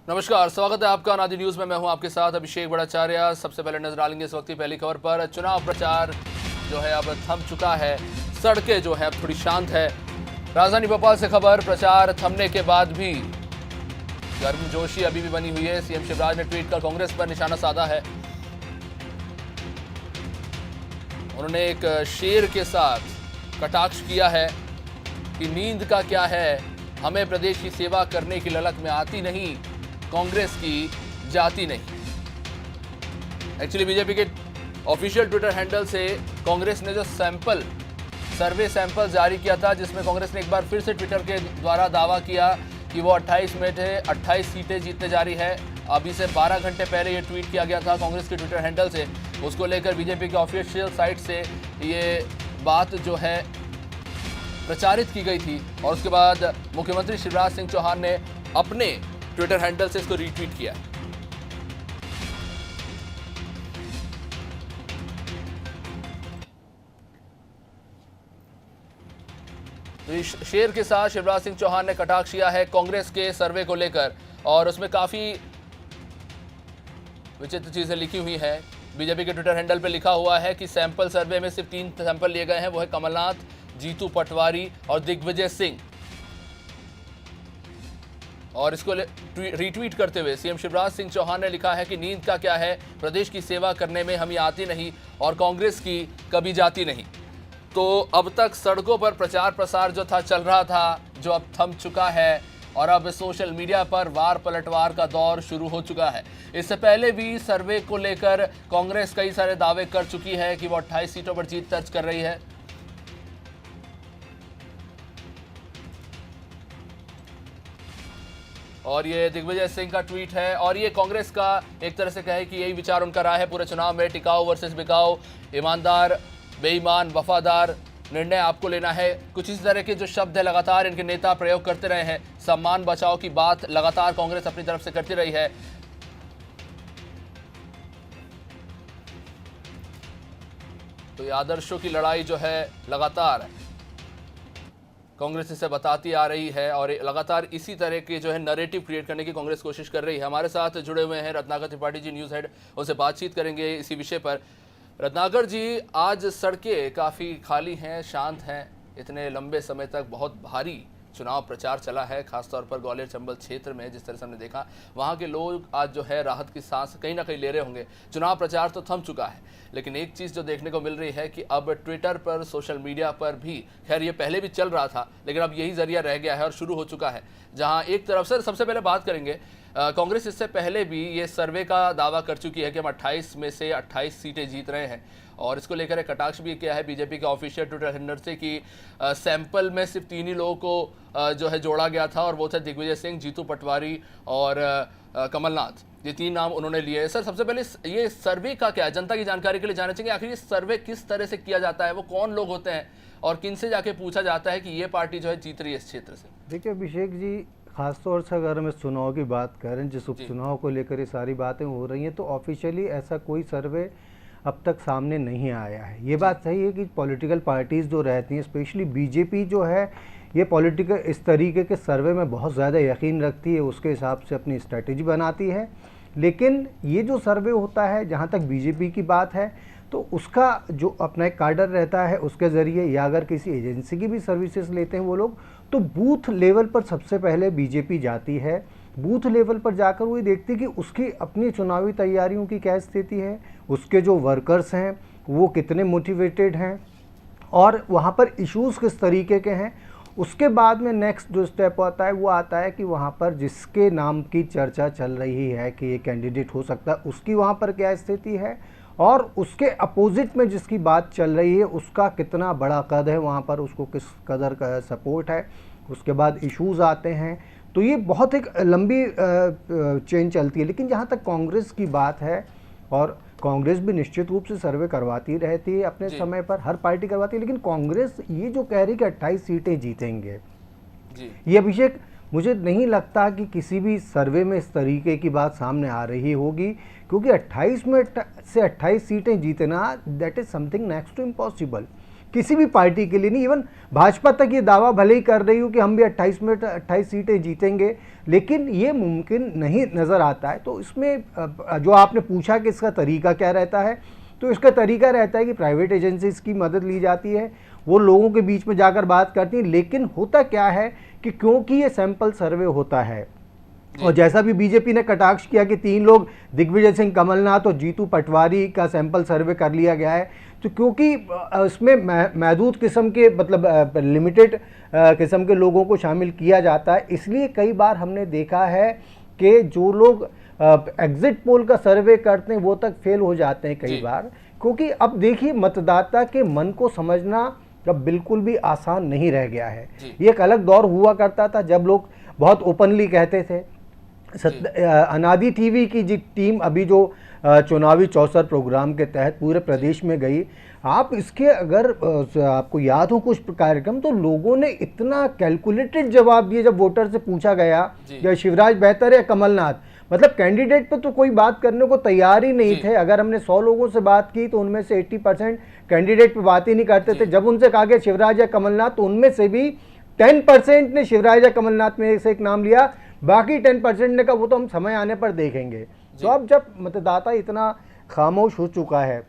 नमस्कार, स्वागत है आपका अनादि न्यूज में। मैं हूं आपके साथ अभिषेक बड़ाचार्य। सबसे पहले नजर डालेंगे इस वक्त की पहली खबर पर। चुनाव प्रचार जो है अब थम चुका है, सड़कें जो है अब थोड़ी शांत है। राजधानी भोपाल से खबर, प्रचार थमने के बाद भी गर्मजोशी अभी भी बनी हुई है। सीएम शिवराज ने ट्वीट कर कांग्रेस पर निशाना साधा है। उन्होंने एक शेर के साथ कटाक्ष किया है कि नींद का क्या है, हमें प्रदेश की सेवा करने की ललक में आती नहीं, कांग्रेस की जाती नहीं। एक्चुअली बीजेपी के ऑफिशियल ट्विटर हैंडल से कांग्रेस ने जो सर्वे सैंपल जारी किया था, जिसमें कांग्रेस ने एक बार फिर से ट्विटर के द्वारा दावा किया कि वो 28 में थे, 28 सीटें जीतने जा रही है। अभी से 12 घंटे पहले ये ट्वीट किया गया था कांग्रेस के ट्विटर हैंडल से। उसको लेकर बीजेपी के ऑफिशियल साइट से ये बात जो है प्रचारित की गई थी और उसके बाद मुख्यमंत्री शिवराज सिंह चौहान ने अपने ट्विटर हैंडल से इसको रीट्वीट किया। शेर के साथ शिवराज सिंह चौहान ने कटाक्ष किया है कांग्रेस के सर्वे को लेकर और उसमें काफी विचित्र चीजें लिखी हुई हैं। बीजेपी के ट्विटर हैंडल पे लिखा हुआ है कि सैंपल सर्वे में सिर्फ 3 सैंपल लिए गए हैं, वो है कमलनाथ, जीतू पटवारी और दिग्विजय सिंह। और इसको रीट्वीट करते हुए सीएम शिवराज सिंह चौहान ने लिखा है कि नींद का क्या है, प्रदेश की सेवा करने में हमें आती नहीं और कांग्रेस की कभी जाती नहीं। तो अब तक सड़कों पर प्रचार प्रसार जो था चल रहा था, जो अब थम चुका है और अब सोशल मीडिया पर वार पलटवार का दौर शुरू हो चुका है। इससे पहले भी सर्वे को लेकर कांग्रेस कई सारे दावे कर चुकी है कि वो 28 सीटों पर जीत दर्ज कर रही है। और ये दिग्विजय सिंह का ट्वीट है और ये कांग्रेस का एक तरह से कहे कि यही विचार उनका रहा है पूरे चुनाव में। टिकाऊ वर्सेस बिकाऊ, ईमानदार, बेईमान, वफादार, निर्णय आपको लेना है। कुछ इस तरह के जो शब्द है लगातार इनके नेता प्रयोग करते रहे हैं। सम्मान बचाओ की बात लगातार कांग्रेस अपनी तरफ से करती रही है। तो ये आदर्शों की लड़ाई जो है लगातार कांग्रेस इसे बताती आ रही है और लगातार इसी तरह के जो है नैरेटिव क्रिएट करने की कांग्रेस कोशिश कर रही है। हमारे साथ जुड़े हुए हैं रत्नाकर त्रिपाठी जी, न्यूज़ हेड, उनसे बातचीत करेंगे इसी विषय पर। रत्नाकर जी, आज सड़कें काफ़ी खाली हैं, शांत हैं। इतने लंबे समय तक बहुत भारी चुनाव प्रचार चला है, खासतौर पर ग्वालियर चंबल क्षेत्र में जिस तरह से हमने देखा, वहाँ के लोग आज जो है राहत की सांस कहीं ना कहीं ले रहे होंगे। चुनाव प्रचार तो थम चुका है, लेकिन एक चीज़ जो देखने को मिल रही है कि अब ट्विटर पर, सोशल मीडिया पर भी, खैर ये पहले भी चल रहा था लेकिन अब यही जरिया रह गया है और शुरू हो चुका है, जहाँ एक तरफ से सबसे पहले बात करेंगे कांग्रेस इससे पहले भी ये सर्वे का दावा कर चुकी है कि हम 28 में से 28 सीटें जीत रहे हैं और इसको लेकर एक कटाक्ष भी किया है बीजेपी के ऑफिशियल ट्विटर हैंडल से कि सैंपल में सिर्फ 3 ही लोगों को जो है जोड़ा गया था और वो थे दिग्विजय सिंह, जीतू पटवारी और कमलनाथ। ये 3 नाम उन्होंने लिए। सर, सबसे पहले ये सर्वे का क्या है, जनता की जानकारी के लिए जानना चाहिए। आखिर ये सर्वे किस तरह से किया जाता है, वो कौन लोग होते हैं और किन से जाके पूछा जाता है कि ये पार्टी जो है जीत रही है इस क्षेत्र से? देखिए अभिषेक जी, खासतौर से अगर हम इस चुनाव की बात करें, जिस उपचुनाव को लेकर ये सारी बातें हो रही हैं, तो ऑफिशियली ऐसा कोई सर्वे अब तक सामने नहीं आया है। ये बात सही है कि पॉलिटिकल पार्टीज़ जो रहती हैं, स्पेशली बीजेपी जो है, ये पॉलिटिकल इस तरीके के सर्वे में बहुत ज़्यादा यकीन रखती है, उसके हिसाब से अपनी स्ट्रेटजी बनाती है। लेकिन ये जो सर्वे होता है, जहाँ तक बीजेपी की बात है, तो उसका जो अपना एक कार्डर रहता है, उसके ज़रिए या अगर किसी एजेंसी की भी सर्विसेज लेते हैं वो लोग, तो बूथ लेवल पर सबसे पहले बीजेपी जाती है। बूथ लेवल पर जाकर वो ये देखती है कि उसकी अपनी चुनावी तैयारियों की क्या स्थिति है, उसके जो वर्कर्स हैं वो कितने मोटिवेटेड हैं और वहाँ पर इश्यूज़ किस तरीके के हैं। उसके बाद में नेक्स्ट जो स्टेप आता है वो आता है कि वहाँ पर जिसके नाम की चर्चा चल रही है कि ये कैंडिडेट हो सकता है, उसकी वहाँ पर क्या स्थिति है और उसके अपोजिट में जिसकी बात चल रही है उसका कितना बड़ा कद है, वहाँ पर उसको किस कदर का सपोर्ट है। उसके बाद इश्यूज़ आते हैं। तो ये बहुत एक लंबी चेन चलती है। लेकिन जहाँ तक कांग्रेस की बात है, और कांग्रेस भी निश्चित रूप से सर्वे करवाती रहती है अपने समय पर, हर पार्टी करवाती है, लेकिन कांग्रेस ये जो कह रही है कि 28 सीटें जीतेंगे, ये अभिषेक मुझे नहीं लगता कि किसी भी सर्वे में इस तरीके की बात सामने आ रही होगी, क्योंकि 28 में से 28 सीटें जीतना, that is something next to impossible किसी भी पार्टी के लिए। नहीं, इवन भाजपा तक ये दावा भले ही कर रही हो कि हम भी 28 में 28 सीटें जीतेंगे, लेकिन ये मुमकिन नहीं नज़र आता है। तो इसमें जो आपने पूछा कि इसका तरीका क्या रहता है, तो इसका तरीका रहता है कि प्राइवेट एजेंसीज़ की मदद ली जाती है, वो लोगों के बीच में जाकर बात करती हैं। लेकिन होता क्या है कि क्योंकि ये सैंपल सर्वे होता है, और जैसा भी बीजेपी ने कटाक्ष किया कि 3 लोग दिग्विजय सिंह, कमलनाथ और जीतू पटवारी का सैंपल सर्वे कर लिया गया है, तो क्योंकि इसमें महदूद किस्म के मतलब लिमिटेड किस्म के लोगों को शामिल किया जाता है, इसलिए कई बार हमने देखा है कि जो लोग एग्जिट पोल का सर्वे करते हैं वो तक फेल हो जाते हैं कई बार। क्योंकि अब देखिए, मतदाता के मन को समझना अब बिल्कुल भी आसान नहीं रह गया है। ये एक अलग दौर हुआ करता था जब लोग बहुत ओपनली कहते थे। अनादि टीवी की जी टीम अभी जो चुनावी चौसर प्रोग्राम के तहत पूरे प्रदेश में गई, आप इसके अगर आपको याद हो कुछ कार्यक्रम, तो लोगों ने इतना कैलकुलेटेड जवाब दिए जब वोटर से पूछा गया कि शिवराज बेहतर है या कमलनाथ। मतलब कैंडिडेट पे तो कोई बात करने को तैयार ही नहीं थे। अगर हमने 100 लोगों से बात की तो उनमें से 80% कैंडिडेट पे बात ही नहीं करते थे। जब उनसे कहा गया शिवराज या कमलनाथ, तो उनमें से भी 10% ने शिवराज या कमलनाथ में से एक नाम लिया, बाकी 10% ने कहा वो तो हम समय आने पर देखेंगे। तो अब जब मतदाता इतना खामोश हो चुका है,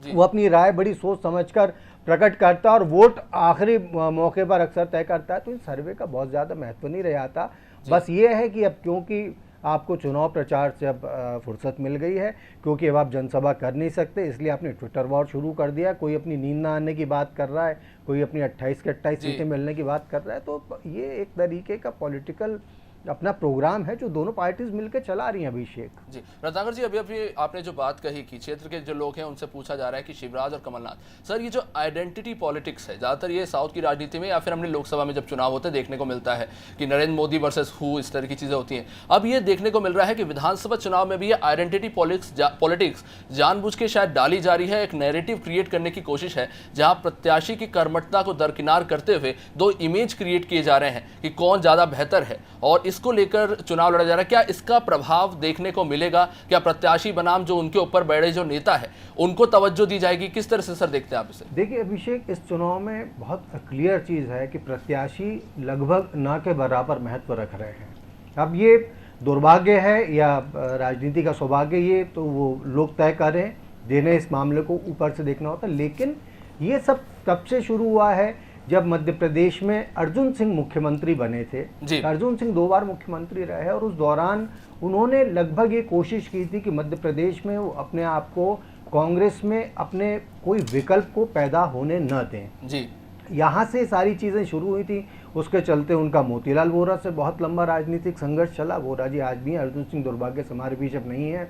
वो अपनी राय बड़ी सोच समझकर प्रकट करता है और वोट आखिरी मौके पर अक्सर तय करता है, तो इस सर्वे का बहुत ज़्यादा महत्व नहीं रह आता। बस ये है कि अब क्योंकि आपको चुनाव प्रचार से अब फुर्सत मिल गई है, क्योंकि अब आप जनसभा कर नहीं सकते, इसलिए आपने ट्विटर वॉर शुरू कर दिया। कोई अपनी नींद ना आने की बात कर रहा है, कोई अपनी 28 के 28 सीटें मिलने की बात कर रहा है। तो ये एक तरीके का पॉलिटिकल अपना प्रोग्राम है जो दोनों पार्टीज मिलकर चला रही हैं। अभिषेक जी, रत्नाकर जी, अभी आपने जो बात कही कि क्षेत्र के जो लोग हैं उनसे पूछा जा रहा है कि शिवराज और कमलनाथ, सर ये जो आइडेंटिटी पॉलिटिक्स है, ज़्यादातर ये साउथ की राजनीति में या फिर हमने लोकसभा में जब चुनाव होते देखने को मिलता है कि नरेंद्र मोदी वर्सेस हु, इस तरह की चीज़ें होती हैं। अब ये देखने को मिल रहा है कि विधानसभा चुनाव में भी ये आइडेंटिटी पॉलिटिक्स जानबूझ के शायद डाली जा रही है। एक नैरेटिव क्रिएट करने की कोशिश है जहाँ प्रत्याशी की कर्मठता को दरकिनार करते हुए 2 इमेज क्रिएट किए जा रहे हैं कि कौन ज़्यादा बेहतर है, और इसको लेकर चुनाव लड़ा जा रहा है। क्या इसका प्रभाव देखने को मिलेगा? क्या प्रत्याशी बनाम जो उनके ऊपर बड़े जो नेता है उनको तवज्जो दी जाएगी? किस तरह से सर देखते हैं आप इसे? देखिए अभिषेक, इस चुनाव में बहुत क्लियर चीज़ है कि प्रत्याशी लगभग ना के बराबर महत्व रख रहे हैं। अब ये दुर्भाग्य है या राजनीति का सौभाग्य, ये तो वो लोग तय करें, देने इस मामले को ऊपर से देखना होता है। लेकिन ये सब तब से शुरू हुआ है जब मध्य प्रदेश में अर्जुन सिंह मुख्यमंत्री बने थे। अर्जुन सिंह 2 बार मुख्यमंत्री रहे और उस दौरान उन्होंने लगभग ये कोशिश की थी कि मध्य प्रदेश में वो अपने आप को कांग्रेस में अपने कोई विकल्प को पैदा होने न दें। जी, यहाँ से सारी चीज़ें शुरू हुई थी। उसके चलते उनका मोतीलाल वोरा से बहुत लंबा राजनीतिक संघर्ष चला। वोरा जी आज भी हैं, अर्जुन सिंह दुर्भाग्य से हमारे बीच अब नहीं है।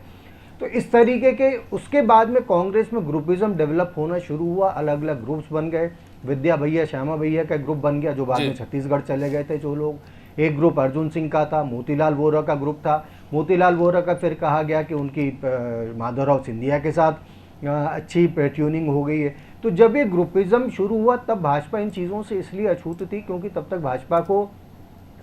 तो इस तरीके के उसके बाद में कांग्रेस में ग्रुपिज्म डेवलप होना शुरू हुआ, अलग अलग ग्रुप्स बन गए। विद्या भैया, श्यामा भैया का ग्रुप बन गया जो बाद में छत्तीसगढ़ चले गए थे जो लोग। एक ग्रुप अर्जुन सिंह का था, मोतीलाल वोरा का ग्रुप था। मोतीलाल वोरा का फिर कहा गया कि उनकी माधवराव सिंधिया के साथ अच्छी ट्यूनिंग हो गई है। तो जब ये ग्रुपिज्म शुरू हुआ तब भाजपा इन चीज़ों से इसलिए अछूत थी क्योंकि तब तक भाजपा को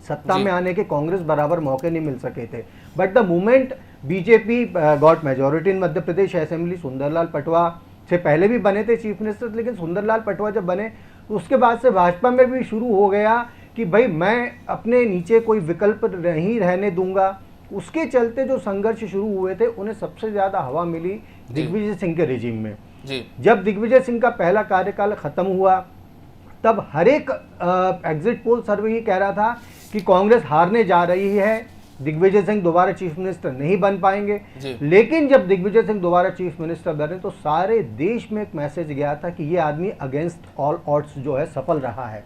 सत्ता में आने के कांग्रेस बराबर मौके नहीं मिल सके थे। But the moment BJP got majority in Madhya Pradesh assembly, Sundarlal Patwa से पहले भी बने थे चीफ मिनिस्टर, लेकिन सुंदरलाल पटवा जब बने तो उसके बाद से भाजपा में भी शुरू हो गया कि भाई मैं अपने नीचे कोई विकल्प नहीं रहने दूंगा। उसके चलते जो संघर्ष शुरू हुए थे उन्हें सबसे ज़्यादा हवा मिली दिग्विजय सिंह के रिजीम में। जब दिग्विजय सिंह का पहला कार्यकाल खत्म हुआ तब हर एक एग्जिट पोल सर्वे ये कह रहा था कि कांग्रेस हारने जा रही है, दिग्विजय सिंह दोबारा चीफ मिनिस्टर नहीं बन पाएंगे। लेकिन जब दिग्विजय सिंह दोबारा चीफ मिनिस्टर बने तो सारे देश में एक मैसेज गया था कि ये आदमी अगेंस्ट ऑल ऑड्स जो है सफल रहा है।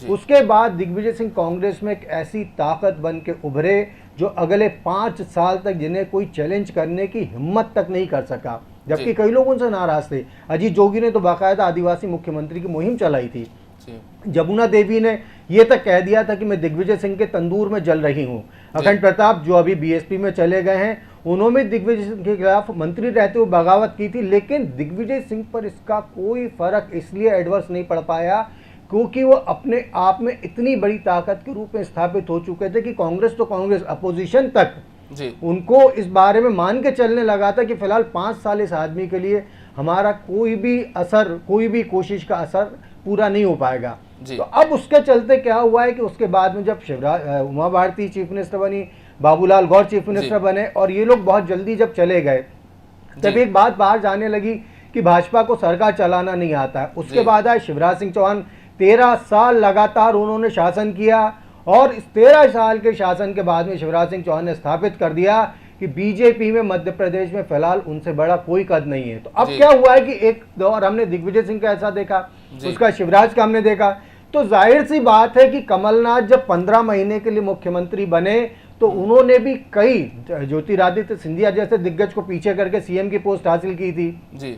उसके बाद दिग्विजय सिंह कांग्रेस में एक ऐसी ताकत बन के उभरे जो अगले 5 साल तक जिन्हें कोई चैलेंज करने की हिम्मत तक नहीं कर सका, जबकि कई लोग उनसे नाराज थे। अजीत जोगी ने तो बाकायदा आदिवासी मुख्यमंत्री की मुहिम चलाई थी। जमुना देवी ने यह तक कह दिया था कि मैं दिग्विजय सिंह के तंदूर में जल रही हूं। अखंड प्रताप जो अभी बीएसपी में चले गए हैं, उन्होंने दिग्विजय सिंह के खिलाफ मंत्री रहते हुए बगावत की थी, लेकिन दिग्विजय सिंह पर इसका कोई फर्क इसलिए एडवर्स नहीं पड़ पाया क्योंकि वो अपने आप में इतनी बड़ी ताकत के रूप में स्थापित हो चुके थे कि कांग्रेस तो कांग्रेस, अपोजिशन तक उनको इस बारे में मान के चलने लगा था कि फिलहाल 5 साल इस आदमी के लिए हमारा कोई भी असर, कोई भी कोशिश का असर पूरा नहीं हो पाएगा। जी। तो अब उसके चलते क्या हुआ है कि उसके बाद में जब उमा भारती चीफ मिनिस्टर बनी, बाबूलाल गौर चीफ मिनिस्टर बने और ये लोग बहुत जल्दी जब चले गए, तब एक बात बाहर जाने लगी कि भाजपा को सरकार चलाना नहीं आता है। उसके बाद आए शिवराज सिंह चौहान, 13 साल लगातार उन्होंने शासन किया और इस 13 साल के शासन के बाद में शिवराज सिंह चौहान ने स्थापित कर दिया कि बीजेपी में मध्य प्रदेश में फिलहाल उनसे बड़ा कोई कद नहीं है। तो अब क्या हुआ है कि एक दौर हमने दिग्विजय सिंह का ऐसा देखा, उसका शिवराज का हमने देखा, तो जाहिर सी बात है कि कमलनाथ जब 15 महीने के लिए मुख्यमंत्री बने तो उन्होंने भी कई ज्योतिरादित्य सिंधिया जैसे दिग्गज को पीछे करके सीएम की पोस्ट हासिल की थी जी।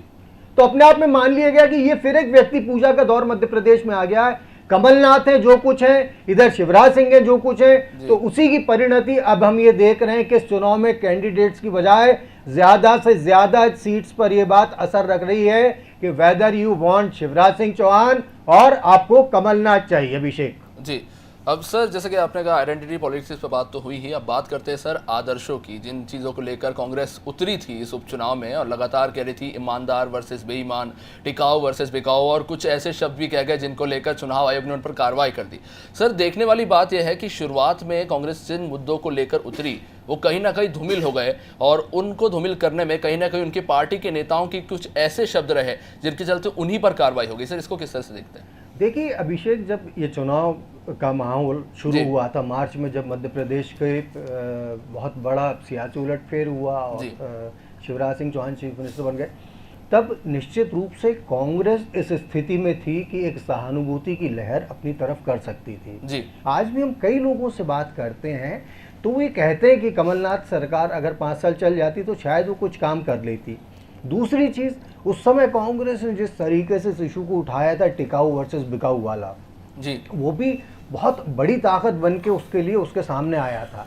तो अपने आप में मान लिया गया कि ये फिर एक व्यक्ति पूजा का दौर मध्य प्रदेश में आ गया है। कमलनाथ है जो कुछ है, इधर शिवराज सिंह है जो कुछ है, तो उसी की परिणति अब हम ये देख रहे हैं कि इस चुनाव में कैंडिडेट्स की बजाय ज्यादा से ज्यादा सीट्स पर यह बात असर रख रही है कि whether you want Shivraj Singh Chouhan और आपको कमलनाथ चाहिए। अभिषेक जी, अब सर जैसे कि आपने कहा आइडेंटिटी पॉलिटिक्स पे बात तो हुई ही, अब बात करते हैं सर आदर्शों की, जिन चीज़ों को लेकर कांग्रेस उतरी थी इस उपचुनाव में और लगातार कह रही थी ईमानदार वर्सेस बेईमान, टिकाऊ वर्सेस बिकाऊ और कुछ ऐसे शब्द भी कह गए जिनको लेकर चुनाव आयोग ने उन पर कार्रवाई कर दी। सर देखने वाली बात यह है कि शुरुआत में कांग्रेस जिन मुद्दों को लेकर उतरी वो कहीं ना कहीं धूमिल हो गए और उनको धूमिल करने में कहीं ना कहीं उनकी पार्टी के नेताओं की कुछ ऐसे शब्द रहे जिनके चलते उन्हीं पर कार्रवाई हो गई। सर इसको किस तरह से देखते हैं? देखिए अभिषेक, जब ये चुनाव का माहौल शुरू हुआ था मार्च में, जब मध्य प्रदेश के बहुत बड़ा सियासी उलटफेर हुआ और शिवराज सिंह चौहान चीफ मिनिस्टर बन गए, तब निश्चित रूप से कांग्रेस इस स्थिति में थी कि एक सहानुभूति की लहर अपनी तरफ कर सकती थी जी। आज भी हम कई लोगों से बात करते हैं तो वो ये कहते हैं कि कमलनाथ सरकार अगर 5 साल चल जाती तो शायद वो कुछ काम कर लेती। दूसरी चीज़, उस समय कांग्रेस ने जिस तरीके से इस इशू को उठाया था टिकाऊ वर्सेस बिकाऊ वाला जी, वो भी बहुत बड़ी ताकत बन के उसके लिए उसके सामने आया था।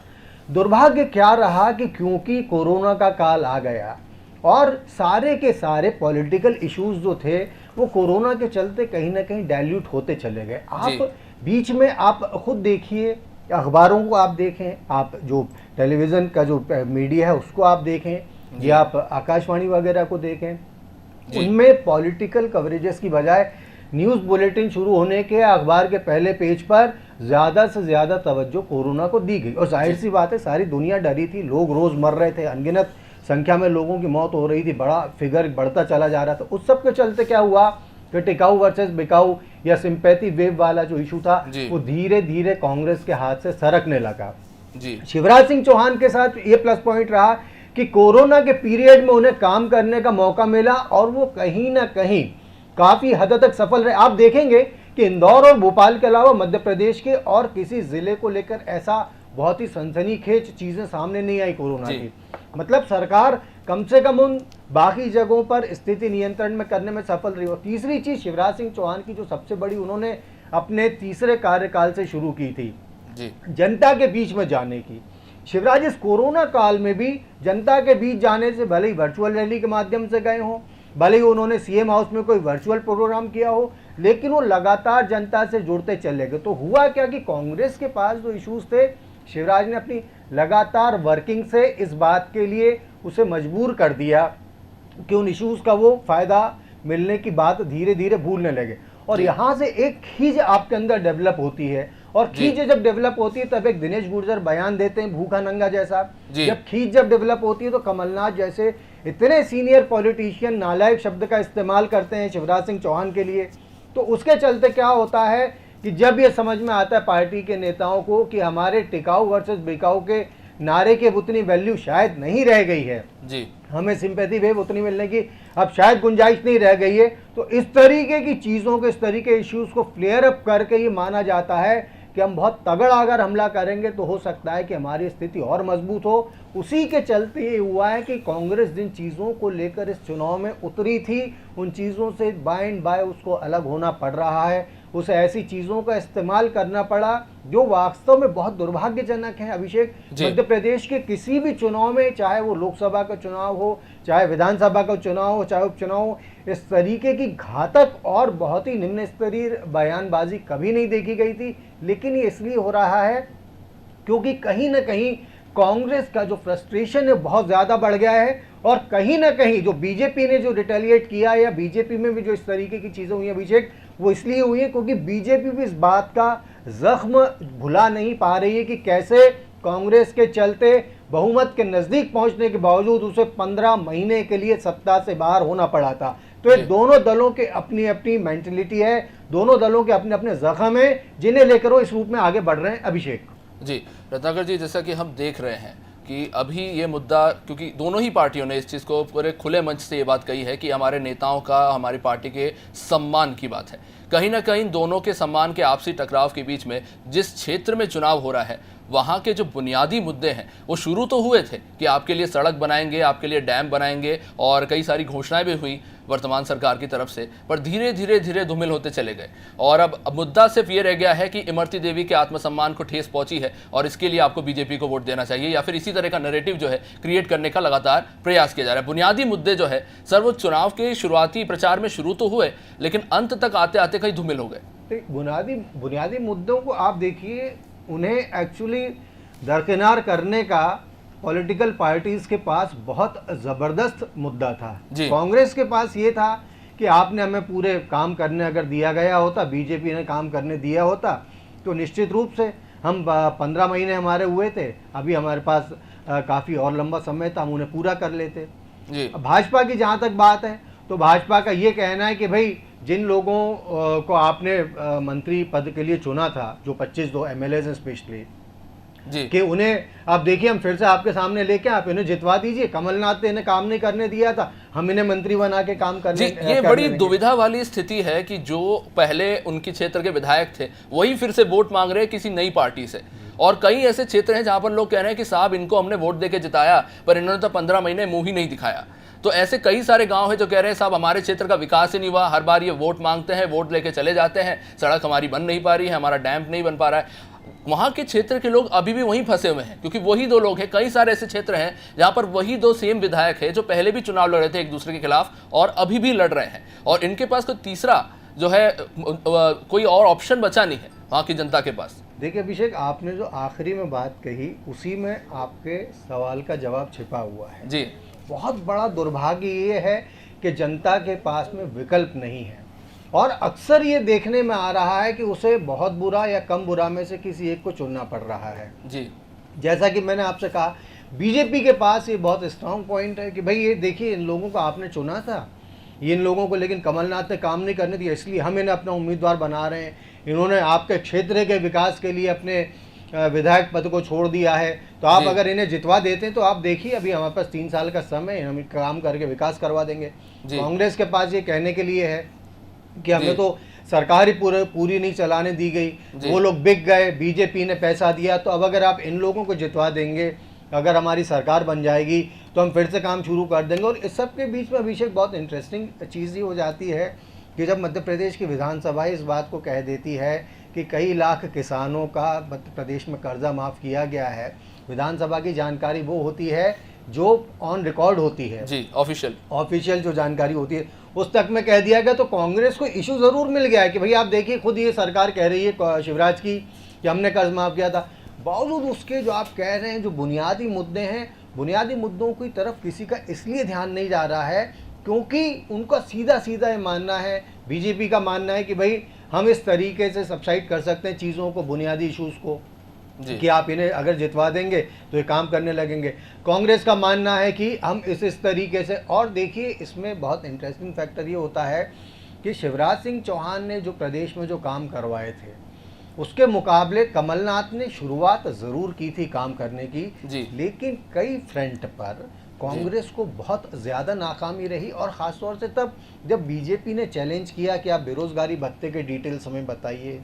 दुर्भाग्य क्या रहा कि क्योंकि कोरोना का काल आ गया और सारे के सारे पॉलिटिकल इश्यूज जो थे वो कोरोना के चलते कहीं ना कहीं डाइल्यूट होते चले गए। आप बीच में आप खुद देखिए, अखबारों को आप देखें, आप जो टेलीविज़न का जो मीडिया है उसको आप देखें या आप आकाशवाणी वगैरह को देखें, उनमें पॉलिटिकल कवरेजेस की बजाय न्यूज़ बुलेटिन शुरू होने के अखबार के पहले पेज पर ज़्यादा से ज़्यादा तवज्जो कोरोना को दी गई। और जाहिर सी बात है सारी दुनिया डरी थी, लोग रोज़ मर रहे थे, अनगिनत संख्या में लोगों की मौत हो रही थी, बड़ा फिगर बढ़ता चला जा रहा था। उस सब के चलते क्या हुआ कि टिकाऊ वर्सेस बिकाऊ या सिंपैथी वेव वाला जो इशू था वो धीरे धीरे कांग्रेस के हाथ से सरकने लगा जी। शिवराज सिंह चौहान के साथ ये प्लस पॉइंट रहा कि कोरोना के पीरियड में उन्हें काम करने का मौका मिला और वो कहीं ना कहीं काफी हद तक सफल रहे। आप देखेंगे कि इंदौर और भोपाल के अलावा मध्य प्रदेश के और किसी जिले को लेकर ऐसा बहुत ही सनसनीखेज चीजें सामने नहीं आई कोरोना की। मतलब सरकार कम से कम उन बाकी जगहों पर स्थिति नियंत्रण में करने में सफल रही। और तीसरी चीज शिवराज सिंह चौहान की जो सबसे बड़ी उन्होंने अपने तीसरे कार्यकाल से शुरू की थी जी, जनता के बीच में जाने की। शिवराज इस कोरोना काल में भी जनता के बीच जाने से, भले ही वर्चुअल रैली के माध्यम से गए हों, भले ही उन्होंने सीएम हाउस में कोई वर्चुअल प्रोग्राम किया हो, लेकिन वो लगातार जनता से जुड़ते चले गए। तो हुआ क्या कि कांग्रेस के पास जो इश्यूज थे, शिवराज ने अपनी लगातार वर्किंग से इस बात के लिए उसे मजबूर कर दिया कि उन इश्यूज का वो फायदा मिलने की बात धीरे धीरे भूलने लगे। और यहाँ से एक खींच आपके अंदर डेवलप होती है, और खींच जब डेवलप होती है तब एक दिनेश गुर्जर बयान देते हैं भूखा नंगा जैसा। जब खींच जब डेवलप होती है तो कमलनाथ जैसे इतने सीनियर पॉलिटिशियन नालायक शब्द का इस्तेमाल करते हैं शिवराज सिंह चौहान के लिए। तो उसके चलते क्या होता है कि जब ये समझ में आता है पार्टी के नेताओं को कि हमारे टिकाऊ वर्सेस बिकाऊ के नारे की उतनी वैल्यू शायद नहीं रह गई है जी, हमें सिंपैथी वेव उतनी मिलने की अब शायद गुंजाइश नहीं रह गई है, तो इस तरीके की चीज़ों को, इस तरीके के इश्यूज को फ्लेयर अप करके ये माना जाता है कि हम बहुत तगड़ा अगर हमला करेंगे तो हो सकता है कि हमारी स्थिति और मजबूत हो। उसी के चलते ये हुआ है कि कांग्रेस जिन चीज़ों को लेकर इस चुनाव में उतरी थी उन चीज़ों से बाय एंड बाय उसको अलग होना पड़ रहा है, उसे ऐसी चीज़ों का इस्तेमाल करना पड़ा जो वास्तव में बहुत दुर्भाग्यजनक है। अभिषेक, मध्य प्रदेश के किसी भी चुनाव में, चाहे वो लोकसभा का चुनाव हो, चाहे विधानसभा का चुनाव हो, चाहे उपचुनाव हो, इस तरीके की घातक और बहुत ही निम्न स्तरीय बयानबाजी कभी नहीं देखी गई थी। लेकिन ये इसलिए हो रहा है क्योंकि कहीं ना कहीं कांग्रेस का जो फ्रस्ट्रेशन है बहुत ज़्यादा बढ़ गया है, और कहीं ना कहीं जो बीजेपी ने जो रिटेलिएट किया या बीजेपी में भी जो इस तरीके की चीज़ें हुई, अभिषेक, वो इसलिए हुई है क्योंकि बीजेपी भी इस बात का जख्म भुला नहीं पा रही है कि कैसे कांग्रेस के चलते बहुमत के नजदीक पहुंचने के बावजूद उसे 15 महीने के लिए सत्ता से बाहर होना पड़ा था। तो ये दोनों दलों के अपनी अपनी मेंटलिटी है, दोनों दलों के अपने अपने जख्म है, जिन्हें लेकर वो इस रूप में आगे बढ़ रहे हैं। अभिषेक जी, रत्नाकर जी, जैसा कि हम देख रहे हैं कि अभी ये मुद्दा, क्योंकि दोनों ही पार्टियों ने इस चीज़ को पूरे खुले मंच से ये बात कही है कि हमारे नेताओं का, हमारी पार्टी के सम्मान की बात है। कहीं ना कहीं दोनों के सम्मान के आपसी टकराव के बीच में जिस क्षेत्र में चुनाव हो रहा है, वहाँ के जो बुनियादी मुद्दे हैं वो शुरू तो हुए थे कि आपके लिए सड़क बनाएंगे, आपके लिए डैम बनाएंगे, और कई सारी घोषणाएं भी हुई वर्तमान सरकार की तरफ से, पर धीरे धीरे धीरे धूमिल होते चले गए। और अब मुद्दा सिर्फ ये रह गया है कि इमरती देवी के आत्मसम्मान को ठेस पहुंची है और इसके लिए आपको बीजेपी को वोट देना चाहिए, या फिर इसी तरह का नैरेटिव जो है क्रिएट करने का लगातार प्रयास किया जा रहा है। बुनियादी मुद्दे जो है सर, वो चुनाव के शुरुआती प्रचार में शुरू तो हुए, लेकिन अंत तक आते आते कहीं धूमिल हो गए। बुनियादी मुद्दों को आप देखिए, उन्हें एक्चुअली दरकिनार करने का पॉलिटिकल पार्टीज के पास बहुत ज़बरदस्त मुद्दा था। कांग्रेस के पास ये था कि आपने हमें पूरे काम करने अगर दिया गया होता, बीजेपी ने काम करने दिया होता, तो निश्चित रूप से हम 15 महीने हमारे हुए थे, अभी हमारे पास काफ़ी और लंबा समय था, हम उन्हें पूरा कर लेते। भाजपा की जहाँ तक बात है, तो भाजपा का ये कहना है कि भाई जिन लोगों को आपने मंत्री पद के लिए चुना था, जो 25 एमएलए हैं स्पेशली, कि उन्हें आप देखिए, हम फिर से आपके सामने लेके आप इन्हें जितवा दीजिए। कमलनाथ ने इन्हें काम नहीं करने दिया था, हम इन्हें मंत्री बना के काम करने। ये बड़ी दुविधा वाली स्थिति है कि जो पहले उनके क्षेत्र के विधायक थे वही फिर से वोट मांग रहे हैं किसी नई पार्टी से, और कई ऐसे क्षेत्र हैं जहां पर लोग कह रहे हैं कि साहब इनको हमने वोट देके जिताया, पर इन्होंने तो 15 महीने मुंह ही नहीं दिखाया। तो ऐसे कई सारे गांव हैं जो कह रहे हैं साहब हमारे क्षेत्र का विकास ही नहीं हुआ, हर बार ये वोट मांगते हैं, वोट लेके चले जाते हैं, सड़क हमारी बन नहीं पा रही है, हमारा डैम नहीं बन पा रहा है। वहां के क्षेत्र के लोग अभी भी वहीं फंसे हुए हैं, क्योंकि वही दो लोग हैं। कई सारे ऐसे क्षेत्र हैं जहां पर वही दो सेम विधायक हैं जो पहले भी चुनाव लड़ रहे थे एक दूसरे के खिलाफ और अभी भी लड़ रहे हैं, और इनके पास कोई तीसरा जो है कोई और ऑप्शन बचा नहीं है वहां की जनता के पास। देखिए अभिषेक, आपने जो आखिरी में बात कही उसी में आपके सवाल का जवाब छिपा हुआ है। जी, बहुत बड़ा दुर्भाग्य ये है कि जनता के पास में विकल्प नहीं है, और अक्सर ये देखने में आ रहा है कि उसे बहुत बुरा या कम बुरा में से किसी एक को चुनना पड़ रहा है। जी, जैसा कि मैंने आपसे कहा, बीजेपी के पास ये बहुत स्ट्रांग पॉइंट है कि भाई ये देखिए, इन लोगों को आपने चुना था, ये इन लोगों को लेकिन कमलनाथ ने काम नहीं करने दिया, इसलिए हम इन्हें अपना उम्मीदवार बना रहे हैं। इन्होंने आपके क्षेत्र के विकास के लिए अपने विधायक पद को छोड़ दिया है, तो आप अगर इन्हें जितवा देते हैं तो आप देखिए, अभी हमारे पास 3 साल का समय, हम काम करके विकास करवा देंगे। कांग्रेस के पास ये कहने के लिए है कि हमें तो सरकार ही पूरी नहीं चलाने दी गई, वो लोग बिक गए, बीजेपी ने पैसा दिया, तो अब अगर आप इन लोगों को जितवा देंगे, अगर हमारी सरकार बन जाएगी तो हम फिर से काम शुरू कर देंगे। और इस सब के बीच में अभिषेक बहुत इंटरेस्टिंग चीज़ ही हो जाती है कि जब मध्य प्रदेश की विधानसभा इस बात को कह देती है कि कई लाख किसानों का मध्य प्रदेश में कर्जा माफ़ किया गया है, विधानसभा की जानकारी वो होती है जो ऑन रिकॉर्ड होती है, जी, ऑफिशियल जो जानकारी होती है, उस तक में कह दिया गया। तो कांग्रेस को इशू ज़रूर मिल गया है कि भाई आप देखिए, खुद ये सरकार कह रही है शिवराज की कि हमने कर्ज माफ़ किया था, बावजूद उसके जो आप कह रहे हैं जो बुनियादी मुद्दे हैं, बुनियादी मुद्दों की तरफ किसी का इसलिए ध्यान नहीं जा रहा है क्योंकि उनका सीधा सीधा ये मानना है, बीजेपी का मानना है कि भाई हम इस तरीके से सबसाइड कर सकते हैं चीज़ों को, बुनियादी इशूज़ को, कि आप इन्हें अगर जितवा देंगे तो ये काम करने लगेंगे। कांग्रेस का मानना है कि हम इस तरीके से, और देखिए इसमें बहुत इंटरेस्टिंग फैक्टर ये होता है कि शिवराज सिंह चौहान ने जो प्रदेश में जो काम करवाए थे उसके मुकाबले कमलनाथ ने शुरुआत ज़रूर की थी काम करने की, लेकिन कई फ्रंट पर कांग्रेस को बहुत ज़्यादा नाकामी रही, और ख़ासतौर से तब जब बीजेपी ने चैलेंज किया कि आप बेरोज़गारी भत्ते के डिटेल्स हमें बताइए,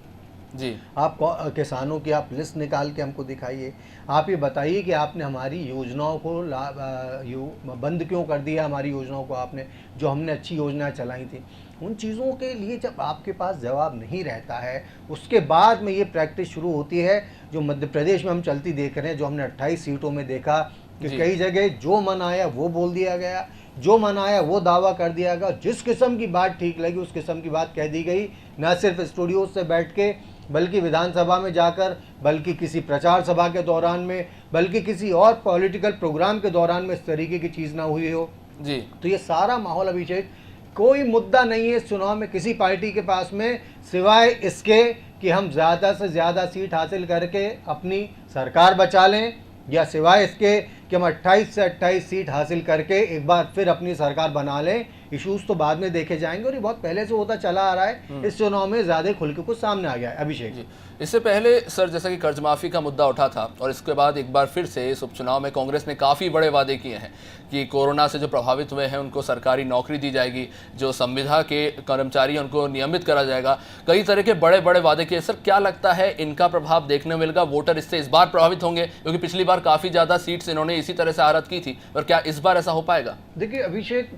जी, आप किसानों की आप लिस्ट निकाल के हमको दिखाइए, आप ये बताइए कि आपने हमारी योजनाओं को बंद क्यों कर दिया, हमारी योजनाओं को आपने, जो हमने अच्छी योजनाएं चलाई थी। उन चीज़ों के लिए जब आपके पास जवाब नहीं रहता है, उसके बाद में ये प्रैक्टिस शुरू होती है जो मध्य प्रदेश में हम चलती देख रहे हैं, जो हमने 28 सीटों में देखा कि कई जगह जो मन आया वो बोल दिया गया, जो मन आया वो दावा कर दिया गया, जिस किस्म की बात ठीक लगी उस किस्म की बात कह दी गई, न सिर्फ स्टूडियो से बैठ के बल्कि विधानसभा में जाकर, बल्कि किसी प्रचार सभा के दौरान में, बल्कि किसी और पॉलिटिकल प्रोग्राम के दौरान में इस तरीके की चीज़ ना हुई हो। जी, तो ये सारा माहौल अभिषेक कोई मुद्दा नहीं है इस चुनाव में किसी पार्टी के पास में, सिवाय इसके कि हम ज़्यादा से ज़्यादा सीट हासिल करके अपनी सरकार बचा लें, या सिवाय इसके कि हम 28 से 28 सीट हासिल करके एक बार फिर अपनी सरकार बना लें। इश्यूज तो बाद में देखे जाएंगे और ये बहुत पहले से होता चला आ रहा है। इस चुनाव में ज़्यादा खुल के कुछ सामने आ गया है। अभिषेक जी, इससे पहले सर जैसा कि कर्ज माफी का मुद्दा उठा था और इसके बाद एक बार फिर से इस उपचुनाव में कांग्रेस ने काफ़ी बड़े वादे किए हैं कि कोरोना से जो प्रभावित हुए हैं उनको सरकारी नौकरी दी जाएगी, जो संविदा के कर्मचारी हैं उनको नियमित करा जाएगा, कई तरह के बड़े बड़े वादे किए। सर क्या लगता है इनका प्रभाव देखने मिलेगा, वोटर इससे इस बार प्रभावित होंगे? क्योंकि पिछली बार काफ़ी ज़्यादा सीट्स इन्होंने इसी तरह से आरत की थी, और क्या इस बार ऐसा हो पाएगा? देखिए अभिषेक,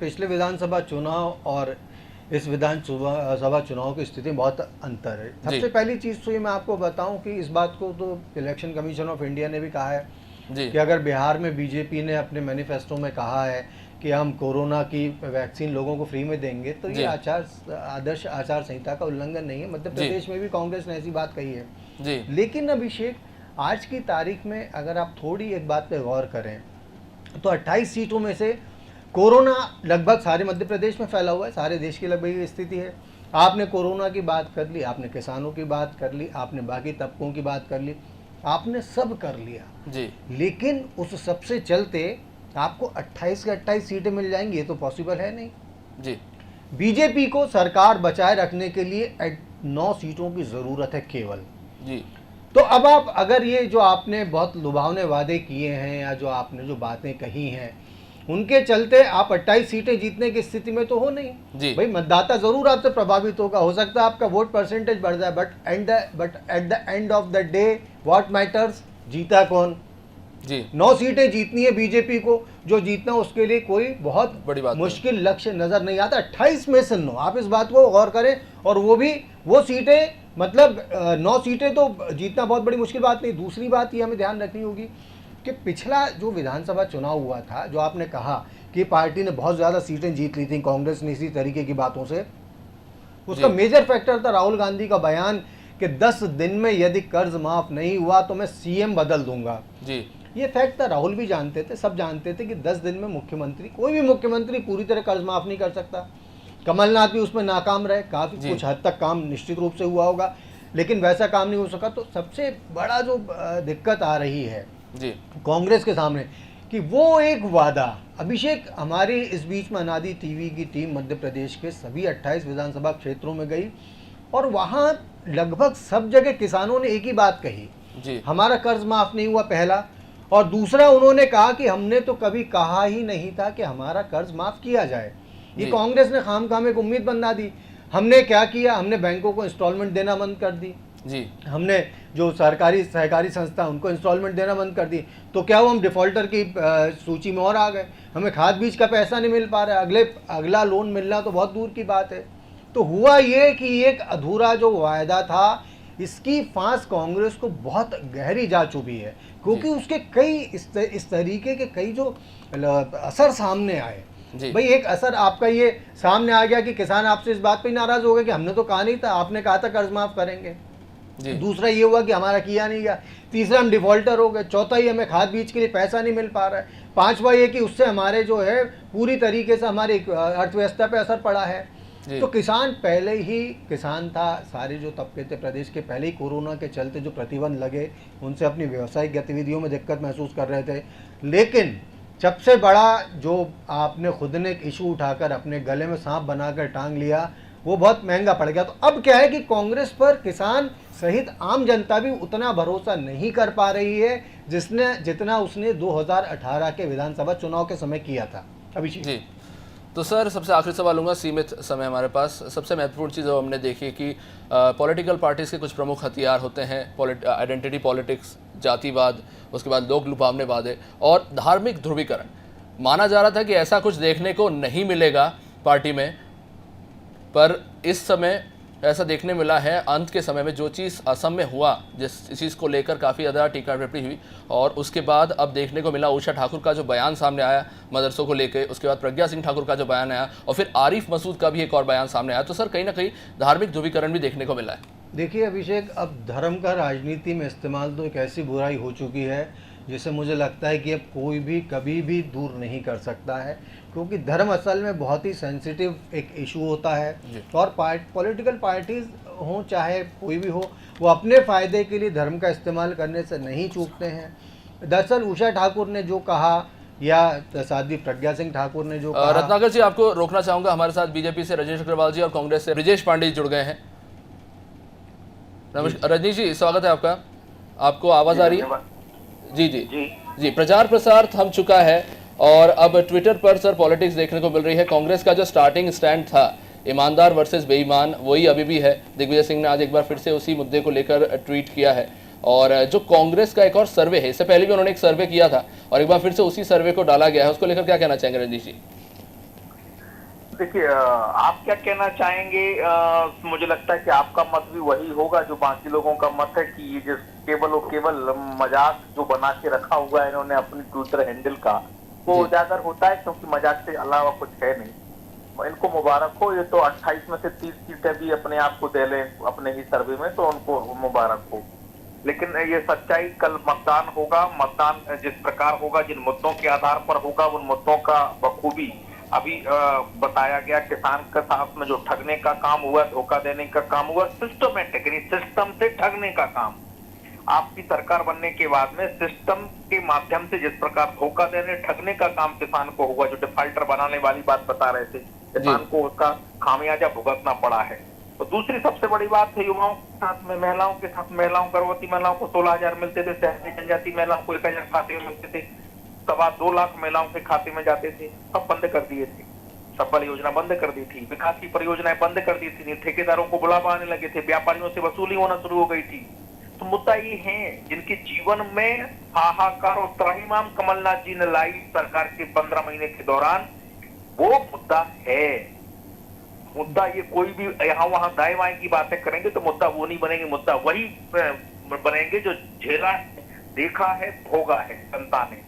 पिछले विधानसभा चुनाव और इस विधानसभा चुनाव की स्थिति में बहुत अंतर है। सबसे पहली चीज़ तो ये मैं आपको बताऊं कि इस बात को तो इलेक्शन कमीशन ऑफ इंडिया ने भी कहा है कि अगर बिहार में बीजेपी ने अपने मैनिफेस्टो में कहा है कि हम कोरोना की वैक्सीन लोगों को फ्री में देंगे, तो ये आदर्श आचार संहिता का उल्लंघन नहीं है। मध्य प्रदेश में भी कांग्रेस ने ऐसी बात कही है। लेकिन अभिषेक, आज की तारीख में अगर आप थोड़ी एक बात पे गौर करें तो 28 सीटों में से कोरोना लगभग सारे मध्य प्रदेश में फैला हुआ है, सारे देश की लगभग ये स्थिति है। आपने कोरोना की बात कर ली, आपने किसानों की बात कर ली, आपने बाकी तबकों की बात कर ली, आपने सब कर लिया जी। लेकिन उस सबसे चलते आपको 28 के 28 सीटें मिल जाएंगी, ये तो पॉसिबल है नहीं जी। बीजेपी को सरकार बचाए रखने के लिए 9 सीटों की जरूरत है केवल जी। तो अब आप अगर ये जो आपने बहुत लुभावने वादे किए हैं या जो आपने जो बातें कही हैं उनके चलते आप 28 सीटें जीतने की स्थिति में तो हो नहीं भाई। मतदाता जरूर आपसे प्रभावित होगा, हो सकता है आपका वोट परसेंटेज बढ़ जाए, but at the end of the day what matters, जीता कौन जी। 9 सीटें जीतनी है बीजेपी को, जो जीतना उसके लिए कोई बहुत बड़ी बात मुश्किल लक्ष्य नजर नहीं आता। 28 में से 9, आप इस बात को गौर करें, और वो भी वो सीटें, मतलब 9 सीटें तो जीतना बहुत बड़ी मुश्किल बात नहीं। दूसरी बात ये हमें ध्यान रखनी होगी कि पिछला जो विधानसभा चुनाव हुआ था, जो आपने कहा कि पार्टी ने बहुत ज़्यादा सीटें जीत ली थी कांग्रेस ने इसी तरीके की बातों से, उसका मेजर फैक्टर था राहुल गांधी का बयान कि 10 दिन में यदि कर्ज माफ नहीं हुआ तो मैं सीएम बदल दूंगा जी। ये फैक्ट था, राहुल भी जानते थे, सब जानते थे कि 10 दिन में मुख्यमंत्री, कोई भी मुख्यमंत्री पूरी तरह कर्ज माफ नहीं कर सकता। कमलनाथ भी उसमें नाकाम रहे, काफ़ी कुछ हद तक काम निश्चित रूप से हुआ होगा, लेकिन वैसा काम नहीं हो सका। तो सबसे बड़ा जो दिक्कत आ रही है जी कांग्रेस के सामने कि वो एक वादा, अभिषेक, हमारी इस बीच में अनादि टीवी की टीम मध्य प्रदेश के सभी 28 विधानसभा क्षेत्रों में गई और वहाँ लगभग सब जगह किसानों ने एक ही बात कही जी, हमारा कर्ज माफ नहीं हुआ, पहला। और दूसरा, उन्होंने कहा कि हमने तो कभी कहा ही नहीं था कि हमारा कर्ज माफ किया जाए। ये कांग्रेस ने खामखाम एक उम्मीद बना दी। हमने क्या किया, हमने बैंकों को इंस्टॉलमेंट देना बंद कर दी जी। हमने जो सरकारी सहकारी संस्था उनको इंस्टॉलमेंट देना बंद कर दी। तो क्या हुआ, हम डिफॉल्टर की सूची में और आ गए, हमें खाद बीज का पैसा नहीं मिल पा रहा है, अगला लोन मिलना तो बहुत दूर की बात है। तो हुआ ये कि एक अधूरा जो वायदा था, इसकी फांस कांग्रेस को बहुत गहरी जा चुकी है, क्योंकि उसके कई इस तरीके के कई जो असर सामने आए। भाई एक असर आपका ये सामने आ गया कि किसान आपसे इस बात पे नाराज हो गए कि हमने तो कहा नहीं था, आपने कहा था कर्ज माफ करेंगे। दूसरा ये हुआ कि हमारा किया नहीं गया। तीसरा, हम डिफॉल्टर हो गए। चौथा, ही हमें खाद बीज के लिए पैसा नहीं मिल पा रहा है। पांचवा ये कि उससे हमारे जो है पूरी तरीके से हमारी अर्थव्यवस्था पे असर पड़ा है। तो किसान पहले ही किसान था, सारे जो तबके थे प्रदेश के पहले ही कोरोना के चलते जो प्रतिबंध लगे उनसे अपनी व्यावसायिक गतिविधियों में दिक्कत महसूस कर रहे थे। लेकिन सबसे बड़ा जो आपने खुद ने एक इशू उठाकर अपने गले में सांप बनाकर टांग लिया, वो बहुत महंगा पड़ गया। तो अब क्या है कि कांग्रेस पर किसान सहित आम जनता भी उतना भरोसा नहीं कर पा रही है जितना उसने 2018 के विधानसभा चुनाव के समय किया था। अभिषेक जी, तो सर सबसे आखिरी सवाल लूँगा, सीमित समय हमारे पास। सबसे महत्वपूर्ण चीज़ हमने देखी कि पॉलिटिकल पार्टीज़ के कुछ प्रमुख हथियार होते हैं, आइडेंटिटी पॉलिटिक्स, जातिवाद, उसके बाद लोक लुभावने वादे और धार्मिक ध्रुवीकरण। माना जा रहा था कि ऐसा कुछ देखने को नहीं मिलेगा पार्टी में, पर इस समय ऐसा देखने मिला है। अंत के समय में जो चीज़ असम में हुआ, जिस चीज़ को लेकर काफ़ी ज़्यादा टीका टिप्पणी हुई, और उसके बाद अब देखने को मिला उषा ठाकुर का जो बयान सामने आया मदरसों को लेकर, उसके बाद प्रज्ञा सिंह ठाकुर का जो बयान आया, और फिर आरिफ मसूद का भी एक और बयान सामने आया। तो सर कहीं ना कहीं धार्मिक ध्रुवीकरण भी देखने को मिला है। देखिए अभिषेक, अब धर्म का राजनीति में इस्तेमाल तो एक ऐसी बुराई हो चुकी है जिसे मुझे लगता है कि अब कोई भी कभी भी दूर नहीं कर सकता है, क्योंकि धर्म असल में बहुत ही सेंसिटिव एक इशू होता है। और पॉलिटिकल पार्टीज हों चाहे कोई भी हो, वो अपने फ़ायदे के लिए धर्म का इस्तेमाल करने से नहीं चूकते हैं। दरअसल उषा ठाकुर ने जो कहा या साध्वी प्रज्ञा सिंह ठाकुर ने जो कहा। रत्नाकर जी, आपको रोकना चाहूंगा, हमारे साथ बीजेपी से राजेश अग्रवाल जी और कांग्रेस से ब्रिजेश पांडे जुड़ गए हैं। नमस्कार रजनीश जी, स्वागत है आपका। आपको आवाज आ रही है? जी जी जी। प्रचार प्रसार थम चुका है और अब ट्विटर पर सर पॉलिटिक्स देखने को मिल रही है। कांग्रेस का जो स्टार्टिंग स्टैंड था ईमानदार वर्सेस बेईमान, वही अभी भी है। दिग्विजय सिंह ने आज एक बार फिर से उसी मुद्दे को लेकर ट्वीट किया है। और जो कांग्रेस का एक और सर्वे है, इससे पहले भी उन्होंने एक सर्वे किया था और एक बार फिर से उसी सर्वे को डाला गया है, उसको लेकर क्या कहना चाहेंगे रजनीश जी? देखिए, आप क्या कहना चाहेंगे? मुझे लगता है कि आपका मत भी वही होगा जो बाकी लोगों का मत है कि ये जो केवल और केवल मजाक जो बना के रखा हुआ है इन्होंने अपनी ट्विटर हैंडल का, वो उजागर होता है, क्योंकि मजाक से अलावा कुछ है नहीं। इनको मुबारक हो, ये तो 28 में से 30 सीटें भी अपने आप को दे लें अपने ही सर्वे में, तो उनको मुबारक हो। लेकिन ये सच्चाई कल मतदान होगा। मतदान जिस प्रकार होगा, जिन मुद्दों के आधार पर होगा, उन मुद्दों का बखूबी अभी बताया गया। किसान के साथ में जो ठगने का काम हुआ, धोखा देने का काम हुआ, सिस्टमेटिक यानी सिस्टम से ठगने का काम। आपकी सरकार बनने के बाद में सिस्टम के माध्यम से जिस प्रकार धोखा देने ठगने का काम किसान को हुआ, जो डिफाल्टर बनाने वाली बात बता रहे थे, किसान को उसका खामियाजा भुगतना पड़ा है। तो दूसरी सबसे बड़ी बात है युवाओं के साथ में, महिलाओं के साथ, गर्भवती महिलाओं को 16,000 मिलते थे, शहरी जनजाति महिलाओं को 1,000 खाते में मिलते थे, 2.25 लाख महिलाओं के खाते में जाते थे, सब बंद कर दिए थे। सबल योजना बंद कर दी थी, विकास की परियोजनाएं बंद कर दी थी, ठेकेदारों को बुलावा आने लगे थे, व्यापारियों से वसूली होना शुरू हो गई थी। तो मुद्दा ये है जिनके जीवन में हाहाकार और त्राहिमाम कमलनाथ जी ने लाई सरकार के 15 महीने के दौरान, वो मुद्दा है। मुद्दा ये कोई भी यहाँ वहां दाएं बाएं की बातें करेंगे तो मुद्दा वो नहीं बनेंगे, मुद्दा वही बनेंगे जो झेला है, देखा है, भोगा है जनता ने।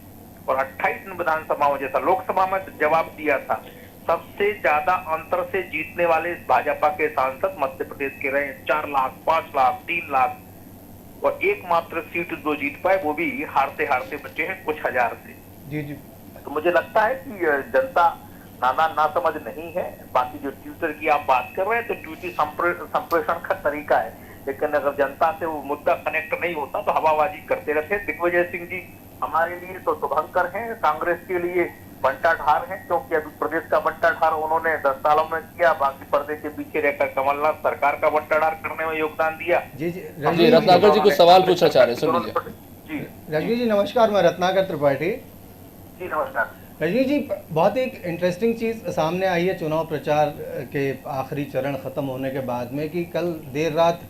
और 28 विधानसभाओं जैसा लोकसभा में जवाब दिया था, सबसे ज्यादा अंतर से जीतने वाले भाजपा के सांसद मध्य प्रदेश के रहे। 4 लाख, 5 लाख, 3 लाख, और एकमात्र सीट जो जीत पाए वो भी हारते हारते बचे हैं कुछ हजार से। जी जी। तो मुझे लगता है कि जनता ना समझ नहीं है। बाकी जो ट्विटर की आप बात कर रहे हैं तो ट्वीटी संप्रेषण का तरीका है, लेकिन अगर जनता से वो मुद्दा कनेक्ट नहीं होता तो हवाबाजी करते रहते। दिग्विजय सिंह जी हमारे लिए तो शुभंकर हैं, कांग्रेस के लिए बंटा ढार है, क्योंकि अभी प्रदेश का बंटा ढार उन्होंने 10 सालों में किया, बाकी पर्दे के पीछे रहकर कमलनाथ सरकार का बंटा ढार करने में योगदान दिया। जी जी। रत्नाकर जी कुछ सवाल पूछना चाह रहे हैं, सुन लीजिए। जी रजनी जी नमस्कार, मैं रत्नाकर त्रिपाठी। जी नमस्कार। रजनी जी, बहुत एक इंटरेस्टिंग चीज़ सामने आई है चुनाव प्रचार के आखिरी चरण ख़त्म होने के बाद में, कि कल देर रात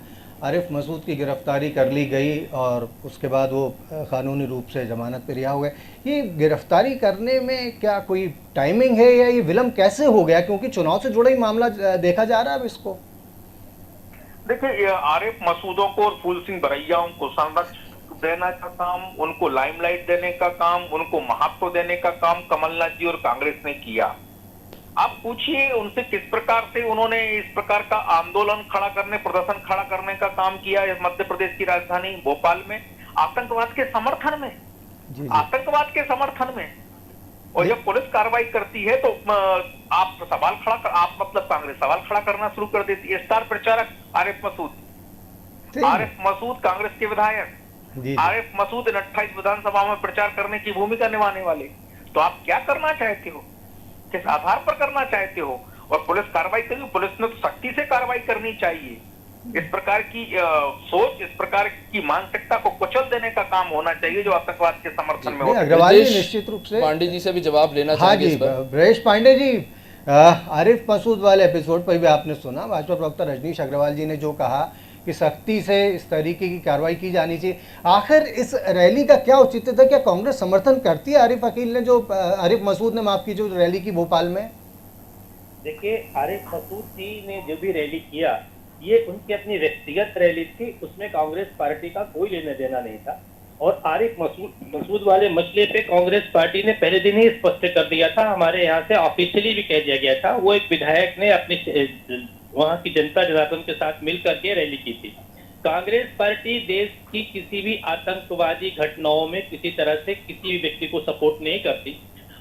आरिफ मसूद की गिरफ्तारी कर ली गई और उसके बाद वो कानूनी रूप से जमानत पर रिहा हो गए। ये गिरफ्तारी करने में क्या कोई टाइमिंग है या ये विलम्ब कैसे हो गया, क्योंकि चुनाव से जुड़ा ही मामला देखा जा रहा है अब इसको? देखिए, आरिफ मसूदों को और फूल सिंह बरैयाओं को संरक्षण देने का काम, उनको लाइमलाइट देने का काम, उनको महत्व देने का काम कमलनाथ जी और कांग्रेस ने किया। आप पूछिए उनसे किस प्रकार से उन्होंने इस प्रकार का आंदोलन खड़ा करने, प्रदर्शन खड़ा करने का काम किया है मध्य प्रदेश की राजधानी भोपाल में, आतंकवाद के समर्थन में। जी। आतंकवाद के समर्थन में। और जब पुलिस कार्रवाई करती है तो आप सवाल खड़ा कर, आप मतलब कांग्रेस सवाल खड़ा करना शुरू कर देती है। स्टार प्रचारक आरिफ मसूद कांग्रेस के विधायक, आरिफ मसूद इन 28 विधानसभा में प्रचार करने की भूमिका निभाने वाले। तो आप क्या करना चाहते हो, किस आधार पर करना चाहते हो? और पुलिस कार्रवाई करेगी, पुलिस ने तो सख्ती से कार्रवाई करनी चाहिए। इस प्रकार की सोच, इस प्रकार की मानसिकता को कुचल देने का काम होना चाहिए जो आतंकवाद के समर्थन में होता है। अग्रवाल जी निश्चित रूप से पांडे जी से भी जवाब लेना हाँ चाहेंगे जी। इस पर? ब्रजेश पांडे जी, आरिफ मसूद वाले एपिसोड पर भी आपने सुना भाजपा प्रवक्ता रजनीश अग्रवाल जी ने जो कहा कि सख्ती से इस तरीके की कार्रवाई की जानी चाहिए। आखिर इस रैली का क्या औचित्य था? क्या कांग्रेस समर्थन करती है आरिफ अकील ने, जो आरिफ मसूद ने माफ की जो रैली की भोपाल में? देखिए, आरिफ मसूद जी ने जो भी रैली किया, ये उनकी अपनी व्यक्तिगत रैली थी, उसमें कांग्रेस पार्टी का कोई लेना देना नहीं था। और आरिफ मसूद वाले मसले पे कांग्रेस पार्टी ने पहले दिन ही स्पष्ट कर दिया था, हमारे यहाँ से ऑफिशियली भी कह दिया गया था। वो एक विधायक ने अपनी वहाँ की जनता जनार्दन के साथ मिल करके रैली की थी। कांग्रेस पार्टी देश की किसी भी आतंकवादी घटनाओं में किसी तरह से किसी भी व्यक्ति को सपोर्ट नहीं करती।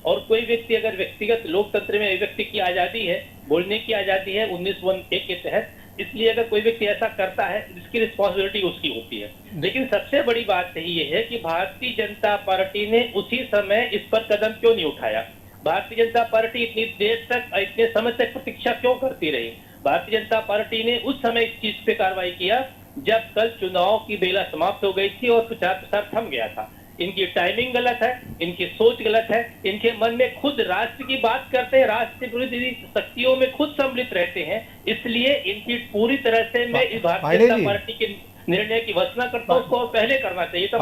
और कोई व्यक्ति अगर व्यक्तिगत लोकतंत्र में अभिव्यक्ति की आजादी है, बोलने की आजादी है 19(1)(a) के तहत, इसलिए अगर कोई व्यक्ति ऐसा करता है इसकी रिस्पॉन्सिबिलिटी उसकी होती है। लेकिन सबसे बड़ी बात ये है कि भारतीय जनता पार्टी ने उसी समय इस पर कदम क्यों नहीं उठाया? भारतीय जनता पार्टी इतनी देर तक, इतने समय तक प्रतीक्षा क्यों करती रही? भारतीय जनता पार्टी ने उस समय इस चीज पे कार्रवाई किया जब कल चुनाव की बेला समाप्त हो गई थी और प्रचार प्रसार थम गया था। इनकी टाइमिंग गलत है, इनकी सोच गलत है, इनके मन में खुद राष्ट्र की बात करते हैं, राष्ट्र विरोधी शक्तियों में खुद सम्मिलित रहते हैं। इसलिए इनकी पूरी तरह से मैं इस भारतीय जनता पार्टी के निर्णय की भर्त्सना करता हूँ, उसको और पहले करना चाहिए था।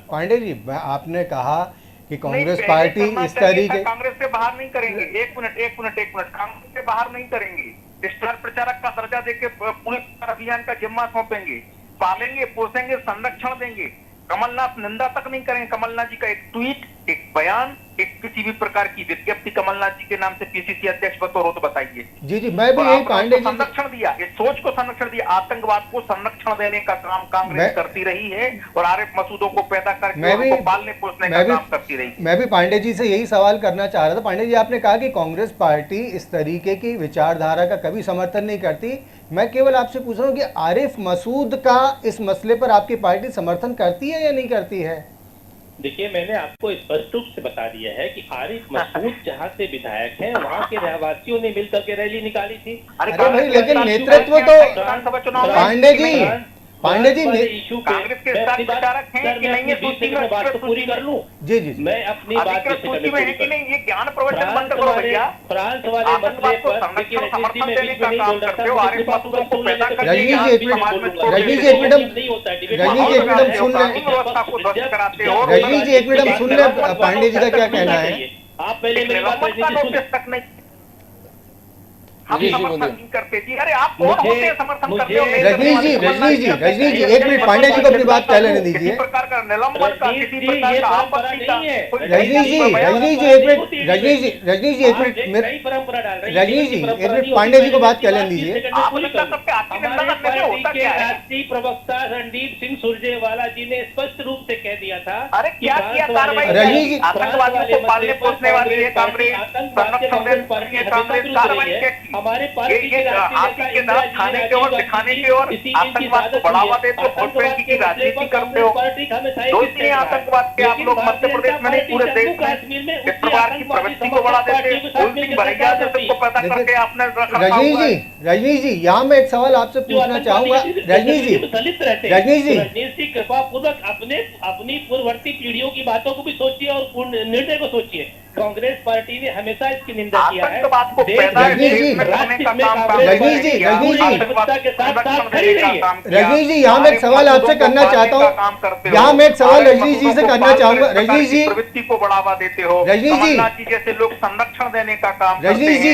पांडे जी, आपने कहा कि कांग्रेस पार्टी इस तरीके कांग्रेस से बाहर नहीं करेंगे। एक मिनट कांग्रेस से बाहर नहीं करेंगे। स्टार प्रचारक का दर्जा देके पूरे अभियान का जिम्मा सौंपेंगे, पालेंगे, पोसेंगे, संरक्षण देंगे। कमलनाथ निंदा तक नहीं करेंगे। कमलनाथ जी का एक ट्वीट, एक बयान, एक किसी भी प्रकार की विज्ञप्ति कमलनाथ जी के नाम से पीसीसी अध्यक्ष बतौर हो तो बताइए। जी, मैं भी यही पांडे जी संरक्षण दिया, इस सोच को संरक्षण दिया, आतंकवाद को संरक्षण देने का काम कांग्रेस करती रही है और आरिफ मसूदों को पैदा करके उनको पालने पोसने का काम करती रही। मैं भी पांडे जी से यही सवाल करना चाह रहा था। पांडे जी, आपने कहा कि कांग्रेस पार्टी इस तरीके की विचारधारा का कभी समर्थन नहीं करती। मैं केवल आपसे पूछ रहा हूँ कि आरिफ मसूद का इस मसले पर आपकी पार्टी समर्थन करती है या नहीं करती है? देखिए, मैंने आपको स्पष्ट रूप से बता दिया है कि आरिफ मसूद जहाँ से विधायक हैं वहाँ के रहवासियों ने मिलकर के रैली निकाली थी। अरे भाई, लेकिन नेतृत्व तो पांडे जी कांग्रेस के स्टार प्रचारक हैं कि नहीं, सूची में बात तो पूरी कर लूं। जी, मैं अपनी बात सूची में है कि नहीं, ये ज्ञान प्रवचन बंद करो भैया। फ्रांस वाले मसले पर समर्थन देने का काम करते हो, आरिफ मसूदों को पैदा करके रजनी जी एक मिनट हम सुन ले पांडे जी का क्या कहना है। आप पहले मेरी बात नहीं समर्थन नहीं करते जी। अरे आप कौन होते हैं समर्थन करते हो? रजनी जी एक मिनट पांडे जी को अपनी बात कह लेने दीजिए। किसी प्रकार का निलंबन का, किसी प्रकार का आपत्ति का रजनी जी एक मिनट पांडे जी को बात कह लेने दीजिए। राष्ट्रीय प्रवक्ता रणदीप सिंह सुरजेवाला जी ने स्पष्ट रूप से कह दिया था। अरे क्या किया कार्रवाई? रजनी जी, आतंकवादियों को पालने पोसने वाली है कांग्रेस, कार्रवाई क्या की? हमारे पार्टी के आपके नाम खाने के और दिखाने के और आतंकवाद को बढ़ावा देते हो, वोट बैंक की राजनीति करते हो। दो तीन आतंकवाद के आप लोग मध्य प्रदेश में नहीं पूरे देश में इस प्रकार की प्रवृत्ति को बढ़ा देते भरैया से सबको पैदा करके आपने रजनी जी, यहाँ मैं एक सवाल आपसे पूछना चाहूंगा। रजनी जी कृपा पूर्वक अपनी पूर्ववर्ती पीढ़ियों की बातों को भी सोचिए और निर्णय को सोचिए। कांग्रेस पार्टी ने हमेशा इसकी निंदा किया है। रजनी जी, यहाँ मैं एक सवाल आपसे करना चाहता हूँ। यहाँ मैं एक सवाल रजनी जी से करना चाहूंगा। रजनी जी, प्रवृत्ति को बढ़ावा देते हो। रजनी जी जैसे लोग संरक्षण देने का काम रजनी जी,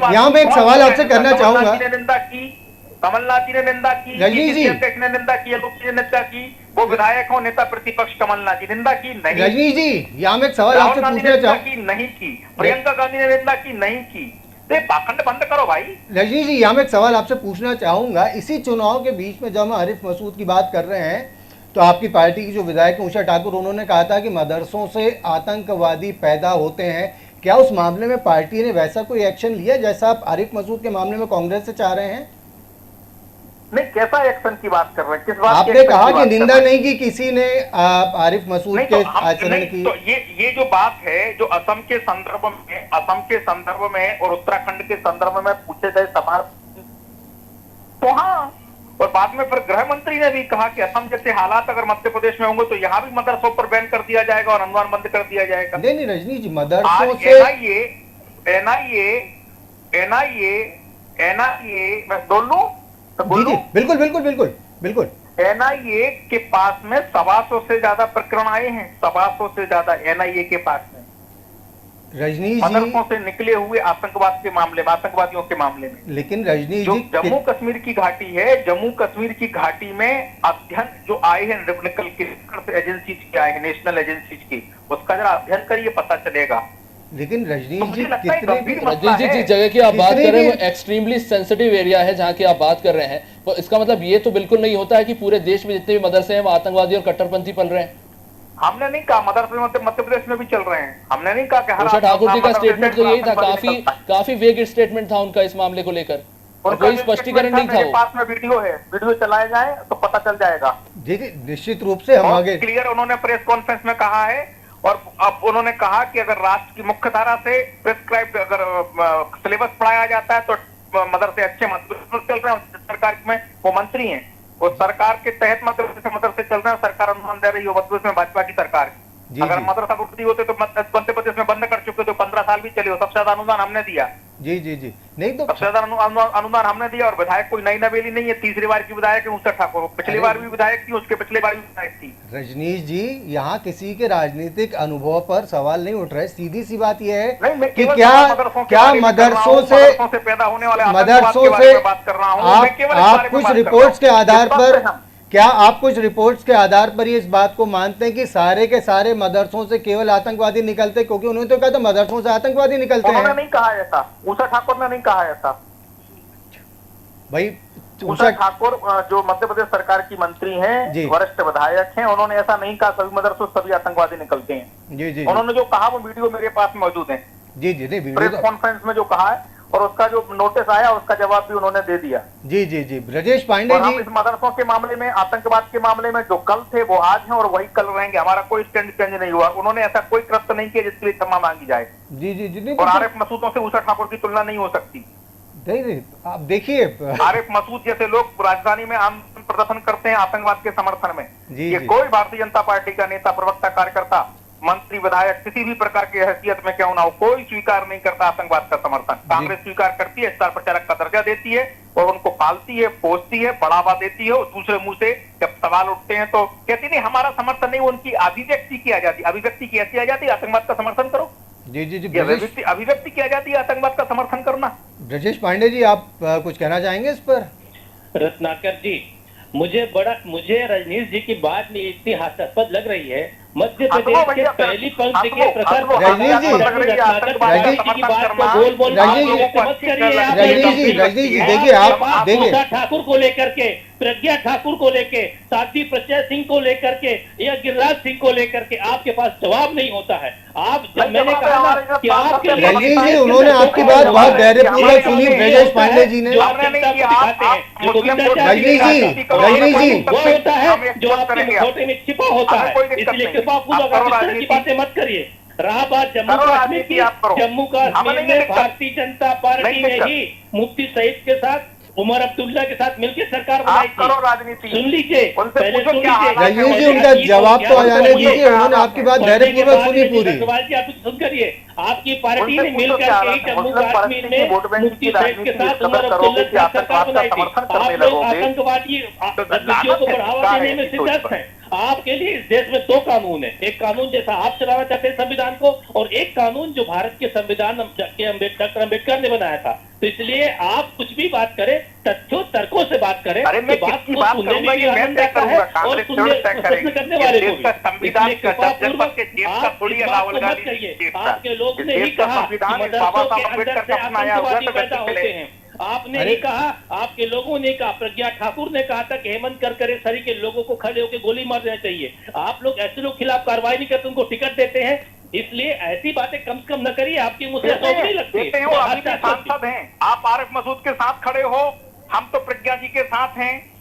यहाँ मैं एक सवाल आपसे करना चाहूंगा। निंदा की कमलनाथ जी ने, निंदा की रजनी जी ने निंदा की, आलोक जी ने निंदा की, वो विधायक हो नेता प्रतिपक्ष कमलनाथ जी निंदा की नहीं। रजनी जी, यहाँ मैं एक सवाल आपसे पूछना चाहूंगा। नहीं की प्रियंका गांधी ने निंदा की नहीं की। पाखंड बंद करो भाई। रजनी जी, यहाँ मैं एक सवाल आपसे पूछना चाहूंगा। इसी चुनाव के बीच में जब हम आरिफ मसूद की बात कर रहे हैं तो आपकी पार्टी की जो विधायक उषा ठाकुर, उन्होंने कहा था कि मदरसों से आतंकवादी पैदा होते हैं। क्या उस मामले में पार्टी ने वैसा कोई एक्शन लिया जैसा आप आरिफ मसूद के मामले में कांग्रेस से चाह रहे हैं? नहीं, कैसा एक्शन की बात कर रहे हैं? किस बात? आपने कहा कि निंदा नहीं की किसी ने आरिफ मसूद के आचरण की। तो ये जो बात है, जो असम के संदर्भ में और उत्तराखंड के संदर्भ में पूछे गए सवाल, तो हाँ, और बाद में फिर गृह मंत्री ने भी कहा कि असम जैसे हालात अगर मध्य प्रदेश में होंगे तो यहाँ भी मदरसों पर बैन कर दिया जाएगा और अनुदान बंद कर दिया जाएगा। नहीं रजनी जी, मदरसों से एनआईए मैं बोल लूं जी, बिल्कुल। एनआईए के पास में 125 से ज्यादा प्रकरण आए हैं, 125 से ज्यादा एनआईए के पास में रजनी जी मदरसों से निकले हुए आतंकवाद के मामले में, आतंकवादियों के मामले में। लेकिन रजनी जो जी, जम्मू कश्मीर की घाटी है, जम्मू कश्मीर की घाटी में अध्ययन जो आए हैं निकल के एजेंसीज के आए हैं, नेशनल एजेंसीज की, उसका जरा अध्ययन करिए, पता चलेगा लेकिन रजनीश तो जी मुझे लगता है कितने गंभीर भी मसला रजनीश जी है। जिस जगह की आप बात कितने कर रहे हैं भी- वो एक्सट्रीमली सेंसिटिव एरिया है जहाँ की आप बात कर रहे हैं, तो इसका मतलब ये तो बिल्कुल नहीं होता है कि पूरे देश में जितने भी मदरसे हैं वो आतंकवादी और कट्टरपंथी पल रहे हैं। हमने नहीं कहा, मदरसे मध्य प्रदेश में भी चल रहे हैं। हमने नहीं कहा कि हर उषा ठाकुर जी का मदरसे स्टेटमेंट से तो यही था, आतंकवादी काफी निकलता है। काफी वेग स्टेटमेंट था उनका इस मामले को लेकर, और उनका कोई जो स्पष्टीकरण statement नहीं था, था मेरे वो। पास में वीडियो है, वीडियो चलाया जाए तो पता चल जाएगा। देखिए निश्चित रूप से हम बहुत आगे क्लियर उन्होंने प्रेस कॉन्फ्रेंस में कहा है। और अब उन्होंने कहा कि अगर राष्ट्र की मुख्य धारा से प्रिस्क्राइब अगर सिलेबस पढ़ाया जाता है तो मदरसे अच्छे मदरसे चल रहे हैं। सरकार में वो मंत्री हैं, वो सरकार के तहत मदरसे चल रहे हैं, सरकार अनुदान दे रही है मध्य प्रदेश में भाजपा की सरकार। जी, अगर जी। मदरसा टूटती होते तो मध्य प्रदेश में बंद कर चुके तो 15 साल भी चले हो। सबसे ज्यादा अनुदान हमने दिया, जी जी जी नहीं तो सबसे ज्यादा अनुदान हमने दिया। और विधायक कोई नई नवेली नहीं है, तीसरी बार की विधायक है उषा ठाकुर। पिछली बार भी विधायक थी, उसके पिछले बार भी विधायक थी। रजनीश जी यहाँ किसी के राजनीतिक अनुभव पर सवाल नहीं उठ रहा है, सीधी सी बात यह है नहीं, मैं कि केवल क्या मदरसों के क्या बारे में कर रहा हूं, मदरसों से पैदा होने वाले आतंकवाद मदरसों के बारे से में बात कर रहा हूं। मैं केवल इस आप बारे में कुछ बात कर रहा रिपोर्ट्स के हूं। आधार इस पर वक्त हम- क्या आप कुछ रिपोर्ट्स के आधार पर ये इस बात को मानते हैं कि सारे के सारे मदरसों से केवल आतंकवादी निकलते हैं? क्योंकि उन्होंने तो कहा था मदरसों से आतंकवादी निकलते उन्होंने हैं। नहीं कहा ऐसा, उषा ठाकुर ने नहीं कहा ऐसा। भाई उषा ठाकुर जो मध्य प्रदेश सरकार की मंत्री जी। हैं, वरिष्ठ विधायक हैं, उन्होंने ऐसा नहीं कहा सभी मदरसों से सभी आतंकवादी निकलते हैं। जी जी उन्होंने जो कहा वो वीडियो मेरे पास मौजूद है, जी जी नहीं वीडियो प्रेस तो कॉन्फ्रेंस में जो कहा है, और उसका जो नोटिस आया उसका जवाब भी उन्होंने दे दिया। जी जी जी ब्रजेश पांडे और हम जी इस मदरसों के मामले में, आतंकवाद के मामले में जो कल थे वो आज हैं और वही कल रहेंगे। हमारा कोई स्टैंड चेंज नहीं हुआ। उन्होंने ऐसा कोई कृत्य नहीं किया जिसके लिए क्षमा मांगी जाए। जी जी जी नहीं और आरिफ मसूदों से उषा ठाकुर की तुलना नहीं हो सकती। नहीं आप देखिए आरिफ मसूद जैसे लोग राजधानी में आंदोलन प्रदर्शन करते हैं आतंकवाद के समर्थन में। जी, ये जी। कोई भारतीय जनता पार्टी का नेता, प्रवक्ता, कार्यकर्ता, मंत्री, विधायक किसी भी प्रकार की हैसियत में क्यों ना हो, कोई स्वीकार नहीं करता आतंकवाद का समर्थन। कांग्रेस स्वीकार करती है, स्टार प्रचारक का दर्जा देती है और उनको पालती है, पोसती है, बढ़ावा देती है। और दूसरे मुंह से जब सवाल उठते हैं तो कहती नहीं हमारा समर्थन नहीं, उनकी अभिव्यक्ति की आजादी। अभिव्यक्ति की ऐसी आजादी, आतंकवाद का समर्थन करो। जी जी जी ये ब्रजेश अभिव्यक्ति की आजादी, आतंकवाद का समर्थन करना। ब्रजेश पांडे जी आप कुछ कहना चाहेंगे इस पर? रत्नाकर जी, मुझे रजनीश जी की बात नहीं इतनी हास्यास्पद लग रही है। मध्य प्रदेश के पहली पंक्ति के प्रसार रजनीश जी, रजनीश जी की बात को बोल बोल मत करिए आप। रजनीश जी देखिए आप देखिए उषा ठाकुर को लेकर के, प्रज्ञा ठाकुर को लेकर, साध्वी प्रज्ञा सिंह को लेकर के या गिरिराज सिंह को लेकर के आपके पास जवाब नहीं होता है। आप जब मैंने कहा ना कि आपके रजनीश जी उन्होंने आपकी बात बहुत धैर्यपूर्वक सुनी ब्रजेश पांडे जी ने। जो आप जनता को दिखाते हैं, जो गोविंदाचार्य रजनीश जी वो होता है जो आपके मुखौटे में छिपा होता है। इसलिए कृपा पूर्वक आप इस तरह की बातें मत करिए। रहा बात जम्मू कश्मीर की, जम्मू कश्मीर में भारतीय जनता पार्टी ने ही मुफ्ती सईद के साथ, उमर अब्दुल्ला के साथ मिलकर सरकार बनाई आप करो राजनीति। थी। सुन लीजिए, पहले सुन लीजिए। रजनीश जी उनका जवाब तो आ जाने दीजिए, उन्होंने आपकी बात धैर्यपूर्वक सुनी पूरी। सवाल की आप सुन करिए, आपकी पार्टी ने मिलकर के जम्मू कश्मीर में मुफ्ती सईद के साथ उमर अब्दुल्ला के साथ सरकार बनाई थी। आप लोग आतंकवादी गतिविधियों को बढ़ावा देने में सिद्धस्त हैं। आपके लिए इस देश में दो कानून है, एक कानून जैसा आप चलाना चाहते हैं संविधान को, और एक कानून जो भारत के संविधान के डॉक्टर अम्बेडकर ने बनाया था। तो इसलिए आप कुछ भी बात करें, तथ्यों तर्कों से बात करें, अरे मैं तो बात किसकी को बात सुनने में करूंगा भी कि मैं आनंद तय आता है करूंगा, और कांग्रेस सुनने जरूर तय प्रश्न करेगी। करने वाले ये को देश का भी। संविधान इसलिए का कृपा जब पूर्वक के देश का आप थोड़ी इस बात को रावल मत गांधी करिए। देश का। आपके लोग इस ने ही देश का कहा संविधान कि इस बाबा मदरसों के साहब अंदर अम्बेडकर से का अपनाया हुआ है, आतंकवादी तो पैदा वैसे होते हैं। आपने नहीं कहा, आपके लोगों ने कहा, प्रज्ञा ठाकुर ने कहा था कि हेमंत करकरे सरी के लोगों को खड़े होकर गोली मार देना चाहिए। आप लोग ऐसे लोग खिलाफ कार्रवाई नहीं करते, उनको टिकट देते हैं। इसलिए ऐसी बातें कम से कम न करिए, आपकी मुझसे सोच नहीं लगती। देते हैं, वो अभी भी सांसद हैं। आप आरिफ मसूद के साथ खड़े हो, हम तो प्रज्ञा जी के साथ हैं।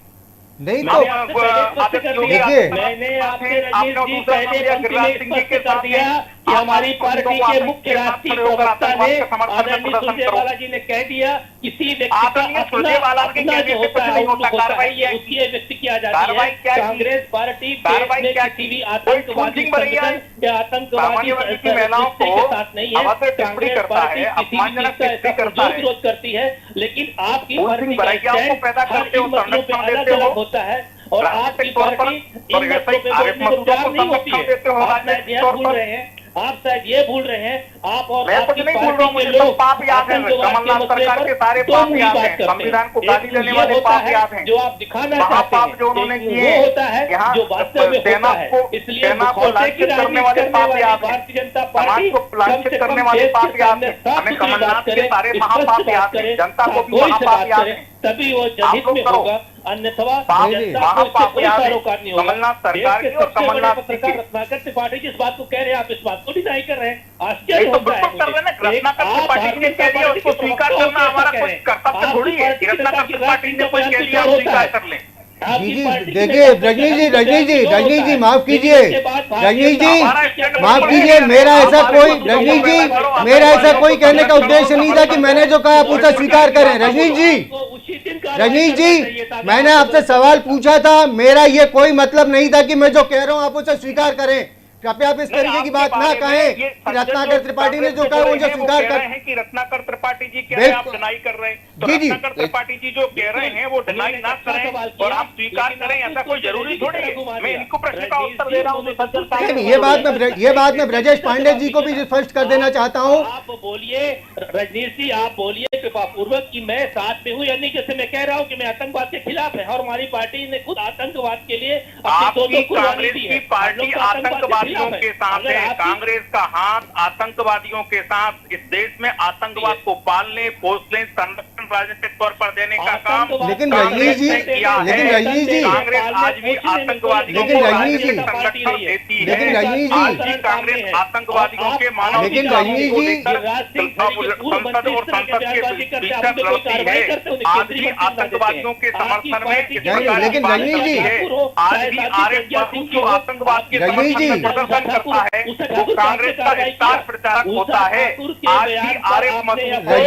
नहीं मैंने तो आपसे पहले स्पष्ट कर दिया, देखिए, मैंने आपसे रजनीश जी पहले पंक्ति में स्पष्ट कर दिया कि हमारी पार्टी के मुख्य राष्ट्रीय प्रवक्ता ने, आदरणीय सुरजेवाला जी ने कह दिया, किसी व्यक्ति का अपना जो होता है उल्लुक होता है, ये उसकी व्यक्ति किया जाती है। कांग्रेस पार्टी देश में किसी भी आतंकवादी संगठन या आतंकवादी के साथ नहीं है। कांग्रेस पार्टी किसी भी चीज का विरोध करती है, लेकिन आपकी पार्टी का स्टैंड हर इन मसलों पे अलग अलग होता है। और आपकी पार्टी इन मसलों पे बोलने को तैयार नहीं होती है। आप शायद यह भूल रहे हैं, आप शायद ये भूल रहे हैं, आप और मैं कुछ आपकी नहीं भूल रहा हूँ, पार्टी मुझे के सब लोग पाप याद है। आतंकवाद के कमलनाथ मसले सरकार पर के सारे दो पाप मुही याद बात हैं, करते हैं। संविधान को एक गाली देने ये वाले होता पाप है याद हैं, जो आप दिखाना चाहते महापाप जो हैं, उन्होंने एक किए वो होता है यहाँ जो वास्तव में सेना होता है। को इसलिए सेना को मुखौटे की लांछित करने राजनीति वाले करने पाप वाली याद हैं, भारतीय जनता समाज पार्टी को कम लांछित से करने कम वाले देश पाप के याद सामने हैं, साफ हमें सुथरी बात कमलनाथ के करे, सारे स्पष्ट महापाप बात याद करे, हैं, जनता को भी खामोश से महापाप बात याद करे, हैं। तभी वो आप जनहित लोग में करो। होगा, अन्यथा पाप जनता को इससे महापाप कोई याद है। सरोकार नहीं होगा। कमलनाथ देश सरकार के की और सबसे बड़े कमलनाथ जी पत्रकार की रत्नाकर त्रिपाठी जिस बात को कह रहे हैं, आप इस बात को डिनाई कर रहे हैं। आश्चर्य नहीं तो होता है बिल्कुल कर रहे हैं ना, मुझे। रत्नाकर आप त्रिपाठी जी ने भारतीय कह दिया, जनता उसको पार्टी के स्वीकार प्रवक्ता करना होकर हमारा ऐसा कुछ कह रहे हैं। कर्तव्य थोड़ी है आपकी कि रत्नाकर पार्टी की त्रिपाठी ने कुछ राजनीति कह में दिया, हम होता स्वीकार है। कर लें। जी जी देखिए रजनीश जी माफ कीजिए, रजनीश जी माफ कीजिए, मेरा ऐसा कोई रजनीश जी मेरा ऐसा कोई कहने का उद्देश्य नहीं था कि मैंने जो कहा आप उसे स्वीकार करें। रजनीश जी मैंने आपसे सवाल पूछा था, मेरा ये कोई मतलब नहीं था कि मैं जो कह रहा हूँ आप उसे स्वीकार करें। कृपया आप इस तरीके की बात ना कहें कि रत्नाकर त्रिपाठी ने जो कहा वो स्वीकार कर हैं कि रत्नाकर त्रिपाठी जी कह रहे हैं, आप डिनाई कर रहे हैं, तो जी, जी। रत्नाकर त्रिपाठी जी जो कह रहे हैं वो डिनाई ना करें और आप स्वीकार करें, ऐसा कोई जरूरी थोड़ी है। मैं इनको प्रश्न का उत्तर दे रहा हूँ, नहीं, ये बात मैं ब्रजेश पांडे जी को भी स्पष्ट कर देना चाहता हूँ। आप बोलिए रजनीश जी, आप बोलिए कृपापूर्वक कि मैं साथ में हूँ, यानी जैसे मैं कह रहा हूँ कि मैं आतंकवाद के खिलाफ है और हमारी पार्टी ने खुद आतंकवाद के लिए आपकी कांग्रेस की पार्टी आतंकवादियों के साथ है, कांग्रेस का हाथ आतंकवादियों के साथ, इस देश में आतंकवाद को पालने पोसने संरक्षण राजनीतिक तौर पर देने का काम लेकिन कांग्रेस रजनीश जी, ने किया है। लेकिन रजनीश जी, कांग्रेस आज भी आतंकवादियों लेकिन को रजनीश जी, राजनीतिक संरक्षण देती है। लेकिन रजनीश जी, आज भी कांग्रेस आतंकवादियों के मानव लेकिन रजनीश जी, संसद और संसद के भीतर लड़ती है। आज भी आतंकवादियों के समर्थन में इस प्रकार की बात करती है। आज भी आरएफ जो आतंकवाद के समर्थन में प्रदर्शन करता है वो कांग्रेस का स्टार प्रचारक होता है। आज भी आरएफ मसूद को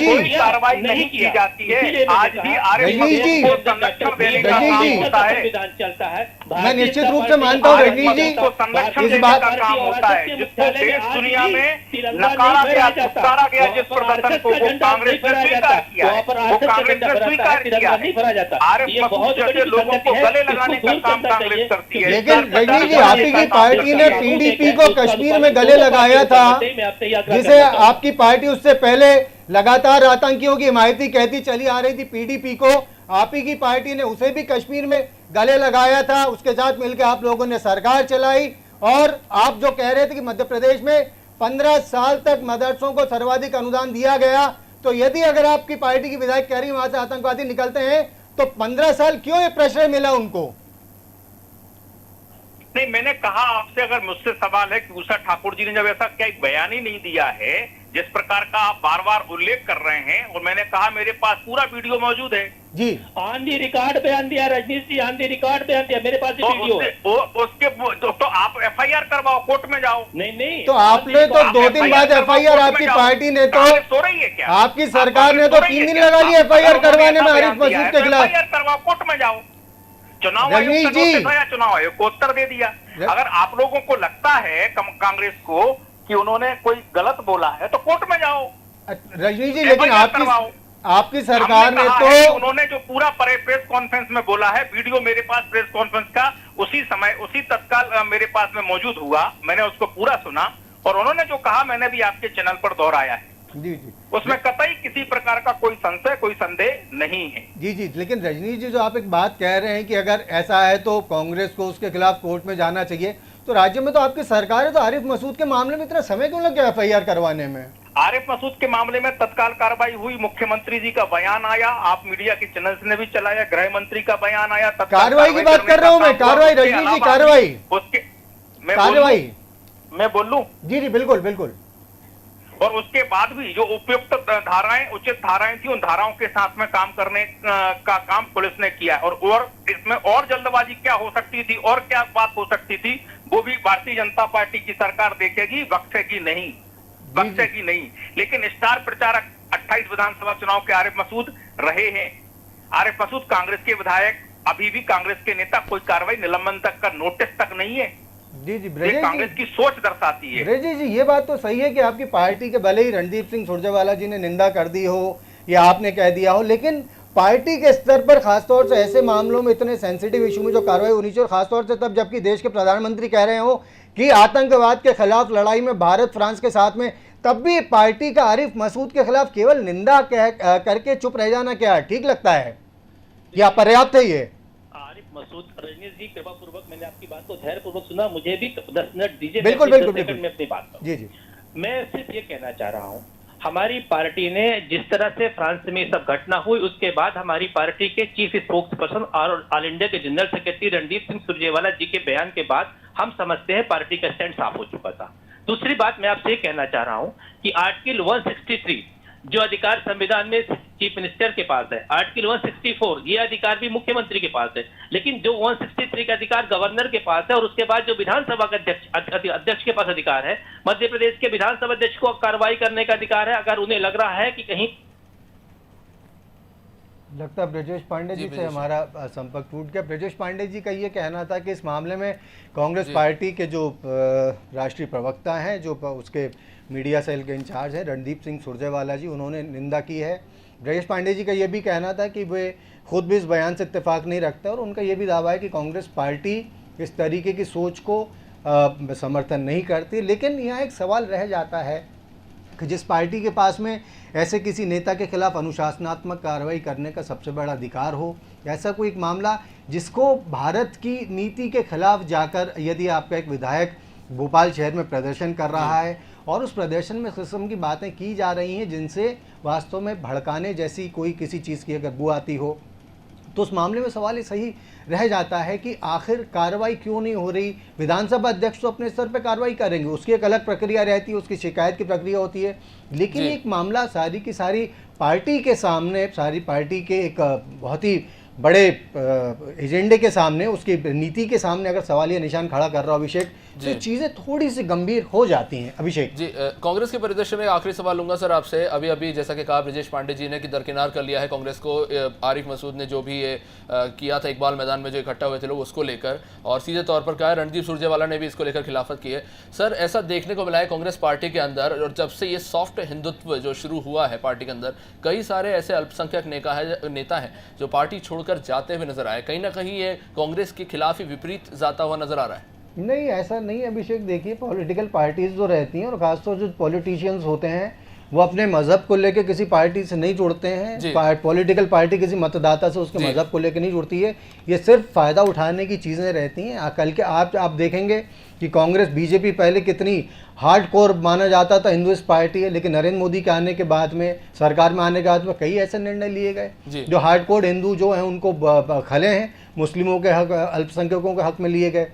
कोई कार्रवाई नहीं की जाती है। आज भी आरएफ मसूद को संरक्षण देने का काम होता है। चलता है। मैं निश्चित रूप से मानता हूँ रजनीश जी, को संरक्षण इस देने बात का काम होता है, जिसको देश दुनिया में नकारा गया, दुकारा गया, जिस प्रदर्शन को वो कांग्रेस ने स्वीकार किया है, वो कांग्रेस ने स्वीकार किया है। आरएफ मसूद जैसे लोगों को गले लगाने का काम कांग्रेस करती है। लेकिन रजनीश जी आपकी पार्टी ने पीडीपी को कश्मीर में गले लगाया था, जिसे आपकी पार्टी उससे पहले लगातार आतंकियों की हिमायती कहती चली आ रही थी पीडीपी को, आप ही की पार्टी ने उसे भी कश्मीर में गले लगाया था, उसके साथ मिलकर आप लोगों ने सरकार चलाई। और आप जो कह रहे थे कि मध्य प्रदेश में 15 साल तक मदरसों को सर्वाधिक अनुदान दिया गया, तो यदि अगर आपकी पार्टी की विधायक कह रही वहां से आतंकवादी निकलते हैं तो 15 साल क्यों ये प्रेशर मिला उनको? नहीं, मैंने कहा आपसे, अगर मुझसे सवाल है कि उषा ठाकुर जी ने जब ऐसा क्या एक बयान ही नहीं दिया है जिस प्रकार का आप बार बार उल्लेख कर रहे हैं, और मैंने कहा मेरे पास पूरा वीडियो मौजूद है जी, ऑन दी रिकॉर्ड बयान दिया रजनीश जी, ऑन दी रिकॉर्ड बयान दिया, मेरे पास तो वीडियो है। उसके तो आप एफआईआर करवाओ, कोर्ट में जाओ। नहीं तो आपने तो 2 दिन बाद एफआईआर, आपकी पार्टी ने तो, सो रही है क्या आपकी सरकार ने तो 3 दिन लगा लिया एफआईआर करवाने में आरिफ मसूद के खिलाफ। एफआईआर करवाओ, कोर्ट में जाओ। चुनाव आयोग का नोटिस आया, चुनाव आयोग को उत्तर दे दिया। अगर आप लोगों को लगता है कांग्रेस को कि उन्होंने कोई गलत बोला है तो कोर्ट में जाओ। रजनीश जी, लेकिन आपकी सरकार ने तो, उन्होंने जो पूरा प्रेस कॉन्फ्रेंस में बोला है, वीडियो मेरे पास प्रेस कॉन्फ्रेंस का उसी समय उसी तत्काल मेरे पास में मौजूद हुआ, मैंने उसको पूरा सुना और उन्होंने जो कहा मैंने भी आपके चैनल पर दोहराया है। जी जी, उसमें कतई किसी प्रकार का कोई संशय कोई संदेह नहीं है। जी जी, लेकिन रजनीश जी जो आप एक बात कह रहे हैं कि अगर ऐसा है तो कांग्रेस को उसके खिलाफ कोर्ट में जाना चाहिए, तो राज्य में तो आपकी सरकार है, तो आरिफ मसूद के मामले में इतना समय क्यों लग गया एफआईआर करवाने में? आरिफ मसूद के मामले में तत्काल कार्रवाई हुई, मुख्यमंत्री जी का बयान आया, आप मीडिया के चैनल्स ने भी चलाया, गृह मंत्री का बयान आया, कार्रवाई की बात कर रहा हूं मैं, कार्रवाई रजनीश जी, कार्रवाई उसके मैं बोलूं जी जी बिल्कुल बिल्कुल। और उसके बाद भी जो उपयुक्त धाराएं, उचित धाराएं थी, उन धाराओं के साथ में काम करने का काम पुलिस ने किया। और इसमें और जल्दबाजी क्या हो सकती थी और क्या बात हो सकती थी, वो भी भारतीय जनता पार्टी की सरकार देखेगी, बख्शेगी नहीं, बख्शेगी नहीं। लेकिन स्टार प्रचारक 28 विधानसभा चुनाव के आरिफ मसूद रहे हैं। आरिफ मसूद कांग्रेस के विधायक, अभी भी कांग्रेस के नेता, कोई कार्रवाई निलंबन तक का नोटिस तक नहीं है। जी जी, ये कांग्रेस की सोच दर्शाती है। ब्रजेश जी, ये बात तो सही है कि आपकी पार्टी के भले ही रणदीप सिंह सुरजेवाला जी ने निंदा कर दी हो या आपने कह दिया हो, लेकिन पार्टी के स्तर पर खासतौर से ऐसे मामलों में, इतने सेंसिटिव इशू में जो कार्रवाई होनी चाहिए, और खासतौर से तब जबकि देश के प्रधानमंत्री कह रहे हो कि आतंकवाद के खिलाफ लड़ाई में भारत फ्रांस के साथ में, तब भी पार्टी का आरिफ मसूद के खिलाफ केवल निंदा करके चुप रह जाना क्या ठीक लगता है? या पर्याप्त है ये? आरिफ मसूद, रजनीश जी कृपा पूर्वक मैंने आपकी बात को धैर्य पूर्वक सुना, मुझे भी 10 मिनट दीजिए। बिल्कुल मैं बिल्कुल अपनी बिल्कुल बात करूं। जी जी। मैं सिर्फ ये कहना चाह रहा हूं, हमारी पार्टी ने जिस तरह से फ्रांस में सब घटना हुई उसके बाद हमारी पार्टी के चीफ स्पोक्स पर्सन और ऑल इंडिया के जनरल सेक्रेटरी रणदीप सिंह सुरजेवाला जी के बयान के बाद हम समझते हैं पार्टी का स्टैंड साफ हो चुका था। दूसरी बात मैं आपसे ये कहना चाह रहा हूं कि आर्टिकल 163 जो अधिकार संविधान में चीफ मिनिस्टर के पास है, आर्टिकल 164 ये अधिकार भी मुख्यमंत्री के पास है, लेकिन जो 163 का अधिकार गवर्नर के पास है और उसके बाद जो विधानसभा के अध्यक्ष के पास अधिकार है, मध्य प्रदेश के विधानसभा अध्यक्ष को कार्रवाई करने का अधिकार है अगर उन्हें लग रहा है कि कहीं। लगता है ब्रजेश पांडे जी से हमारा संपर्क टूट गया। ब्रजेश पांडे जी का ये कहना था कि इस मामले में कांग्रेस पार्टी के जो राष्ट्रीय प्रवक्ता हैं, जो उसके मीडिया सेल के इंचार्ज हैं रणदीप सिंह सुरजेवाला जी, उन्होंने निंदा की है। ब्रजेश पांडे जी का ये भी कहना था कि वे खुद भी इस बयान से इत्तेफाक नहीं रखते और उनका ये भी दावा है कि कांग्रेस पार्टी इस तरीके की सोच को समर्थन नहीं करती। लेकिन यहाँ एक सवाल रह जाता है कि जिस पार्टी के पास में ऐसे किसी नेता के खिलाफ अनुशासनात्मक कार्रवाई करने का सबसे बड़ा अधिकार हो, ऐसा कोई एक मामला जिसको भारत की नीति के खिलाफ जाकर यदि आपका एक विधायक भोपाल शहर में प्रदर्शन कर रहा है और उस प्रदर्शन में किस्म की बातें की जा रही हैं जिनसे वास्तव में भड़काने जैसी कोई किसी चीज़ की अगर बू आती हो, तो उस मामले में सवाल ये सही रह जाता है कि आखिर कार्रवाई क्यों नहीं हो रही। विधानसभा अध्यक्ष तो अपने स्तर पर कार्रवाई करेंगे, उसकी एक अलग प्रक्रिया रहती है, उसकी शिकायत की प्रक्रिया होती है, लेकिन एक मामला सारी की सारी पार्टी के सामने, सारी पार्टी के एक बहुत ही बड़े एजेंडे के सामने, उसकी नीति के सामने अगर सवालिया निशान खड़ा कर रहा हो अभिषेक, तो चीज़ें थोड़ी सी गंभीर हो जाती हैं। अभिषेक जी, कांग्रेस के परिदृश्य में आखिरी सवाल लूंगा सर आपसे। अभी जैसा कि कहा ब्रजेश पांडे जी ने कि दरकिनार कर लिया है कांग्रेस को आरिफ मसूद ने जो भी ये किया था इकबाल मैदान में जो इकट्ठा हुए थे लोग उसको लेकर, और सीधे तौर पर कहा रणदीप सुरजेवाला ने भी इसको लेकर खिलाफत की है। सर ऐसा देखने को मिला है कांग्रेस पार्टी के अंदर, और जब से ये सॉफ्ट हिंदुत्व जो शुरू हुआ है पार्टी के अंदर, कई सारे ऐसे अल्पसंख्यक नेता हैं जो पार्टी छोड़कर जाते हुए नजर आए। कहीं ना कहीं ये कांग्रेस के खिलाफ ही विपरीत जाता हुआ नजर आ रहा है। नहीं, ऐसा नहीं अभिषेक। देखिए, पॉलिटिकल पार्टीज जो रहती हैं और खासतौर जो पॉलिटिशियंस होते हैं वो अपने मजहब को लेकर किसी पार्टी से नहीं जुड़ते हैं। पॉलिटिकल पार्टी किसी मतदाता से उसके मजहब को लेकर नहीं जुड़ती है। ये सिर्फ फ़ायदा उठाने की चीज़ें रहती हैं। कल के आप देखेंगे कि कांग्रेस बीजेपी पहले कितनी हार्डकोर माना जाता था हिंदुइस्ट पार्टी है, लेकिन नरेंद्र मोदी के आने के बाद में, सरकार में आने के बाद में कई ऐसे निर्णय लिए गए जो हार्डकोर हिंदू जो हैं उनको खले हैं, मुस्लिमों के हक, अल्पसंख्यकों के हक में लिए गए।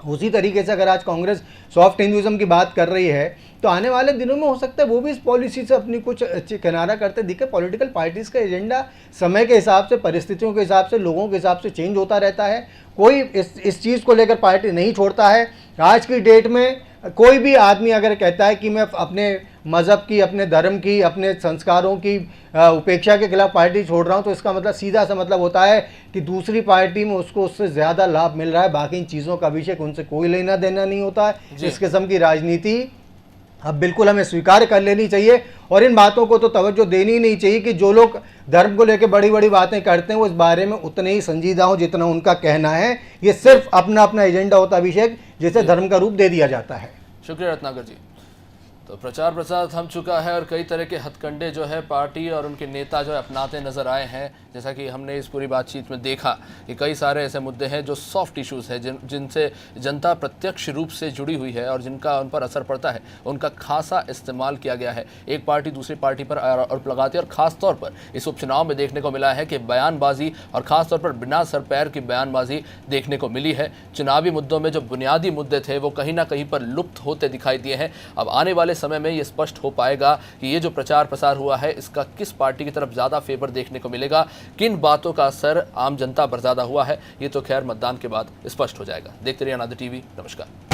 उसी तरीके से अगर आज कांग्रेस सॉफ्ट हिंदुइज्म की बात कर रही है तो आने वाले दिनों में हो सकता है वो भी इस पॉलिसी से अपनी कुछ किनारा करते दिखे। पॉलिटिकल पार्टीज का एजेंडा समय के हिसाब से, परिस्थितियों के हिसाब से, लोगों के हिसाब से चेंज होता रहता है। कोई इस चीज़ को लेकर पार्टी नहीं छोड़ता है। आज की डेट में कोई भी आदमी अगर कहता है कि मैं अपने मज़हब की, अपने धर्म की, अपने संस्कारों की उपेक्षा के खिलाफ पार्टी छोड़ रहा हूं, तो इसका मतलब सीधा सा मतलब होता है कि दूसरी पार्टी में उसको उससे ज़्यादा लाभ मिल रहा है। बाकी इन चीज़ों का अभिषेक उनसे कोई लेना देना नहीं होता है। इस किस्म की राजनीति अब बिल्कुल हमें स्वीकार कर लेनी चाहिए और इन बातों को तो तवज्जो देनी ही नहीं चाहिए कि जो लोग धर्म को लेकर बड़ी बड़ी बातें करते हैं वो इस बारे में उतने ही संजीदा हों जितना उनका कहना है। ये सिर्फ अपना अपना एजेंडा होता है अभिषेक, जिसे धर्म का रूप दे दिया जाता है। शुक्रिया रत्नाकर जी। तो प्रचार प्रसार थम चुका है और कई तरह के हथकंडे जो है पार्टी और उनके नेता जो है अपनाते नजर आए हैं। जैसा कि हमने इस पूरी बातचीत में देखा कि कई सारे ऐसे मुद्दे हैं जो सॉफ्ट इश्यूज़ हैं, जिनसे जनता प्रत्यक्ष रूप से जुड़ी हुई है और जिनका उन पर असर पड़ता है, उनका खासा इस्तेमाल किया गया है। एक पार्टी दूसरी पार्टी पर आरोप लगाती है और ख़ास तौर पर इस उपचुनाव में देखने को मिला है कि बयानबाजी और ख़ास तौर पर बिना सर पैर की बयानबाजी देखने को मिली है। चुनावी मुद्दों में जो बुनियादी मुद्दे थे वो कहीं ना कहीं पर लुप्त होते दिखाई दिए हैं। अब आने वाले समय में ये स्पष्ट हो पाएगा कि ये जो प्रचार प्रसार हुआ है इसका किस पार्टी की तरफ ज़्यादा फेवर देखने को मिलेगा, किन बातों का असर आम जनता पर ज़्यादा हुआ है, ये तो खैर मतदान के बाद स्पष्ट हो जाएगा। देखते रहिए अनादि टीवी। नमस्कार।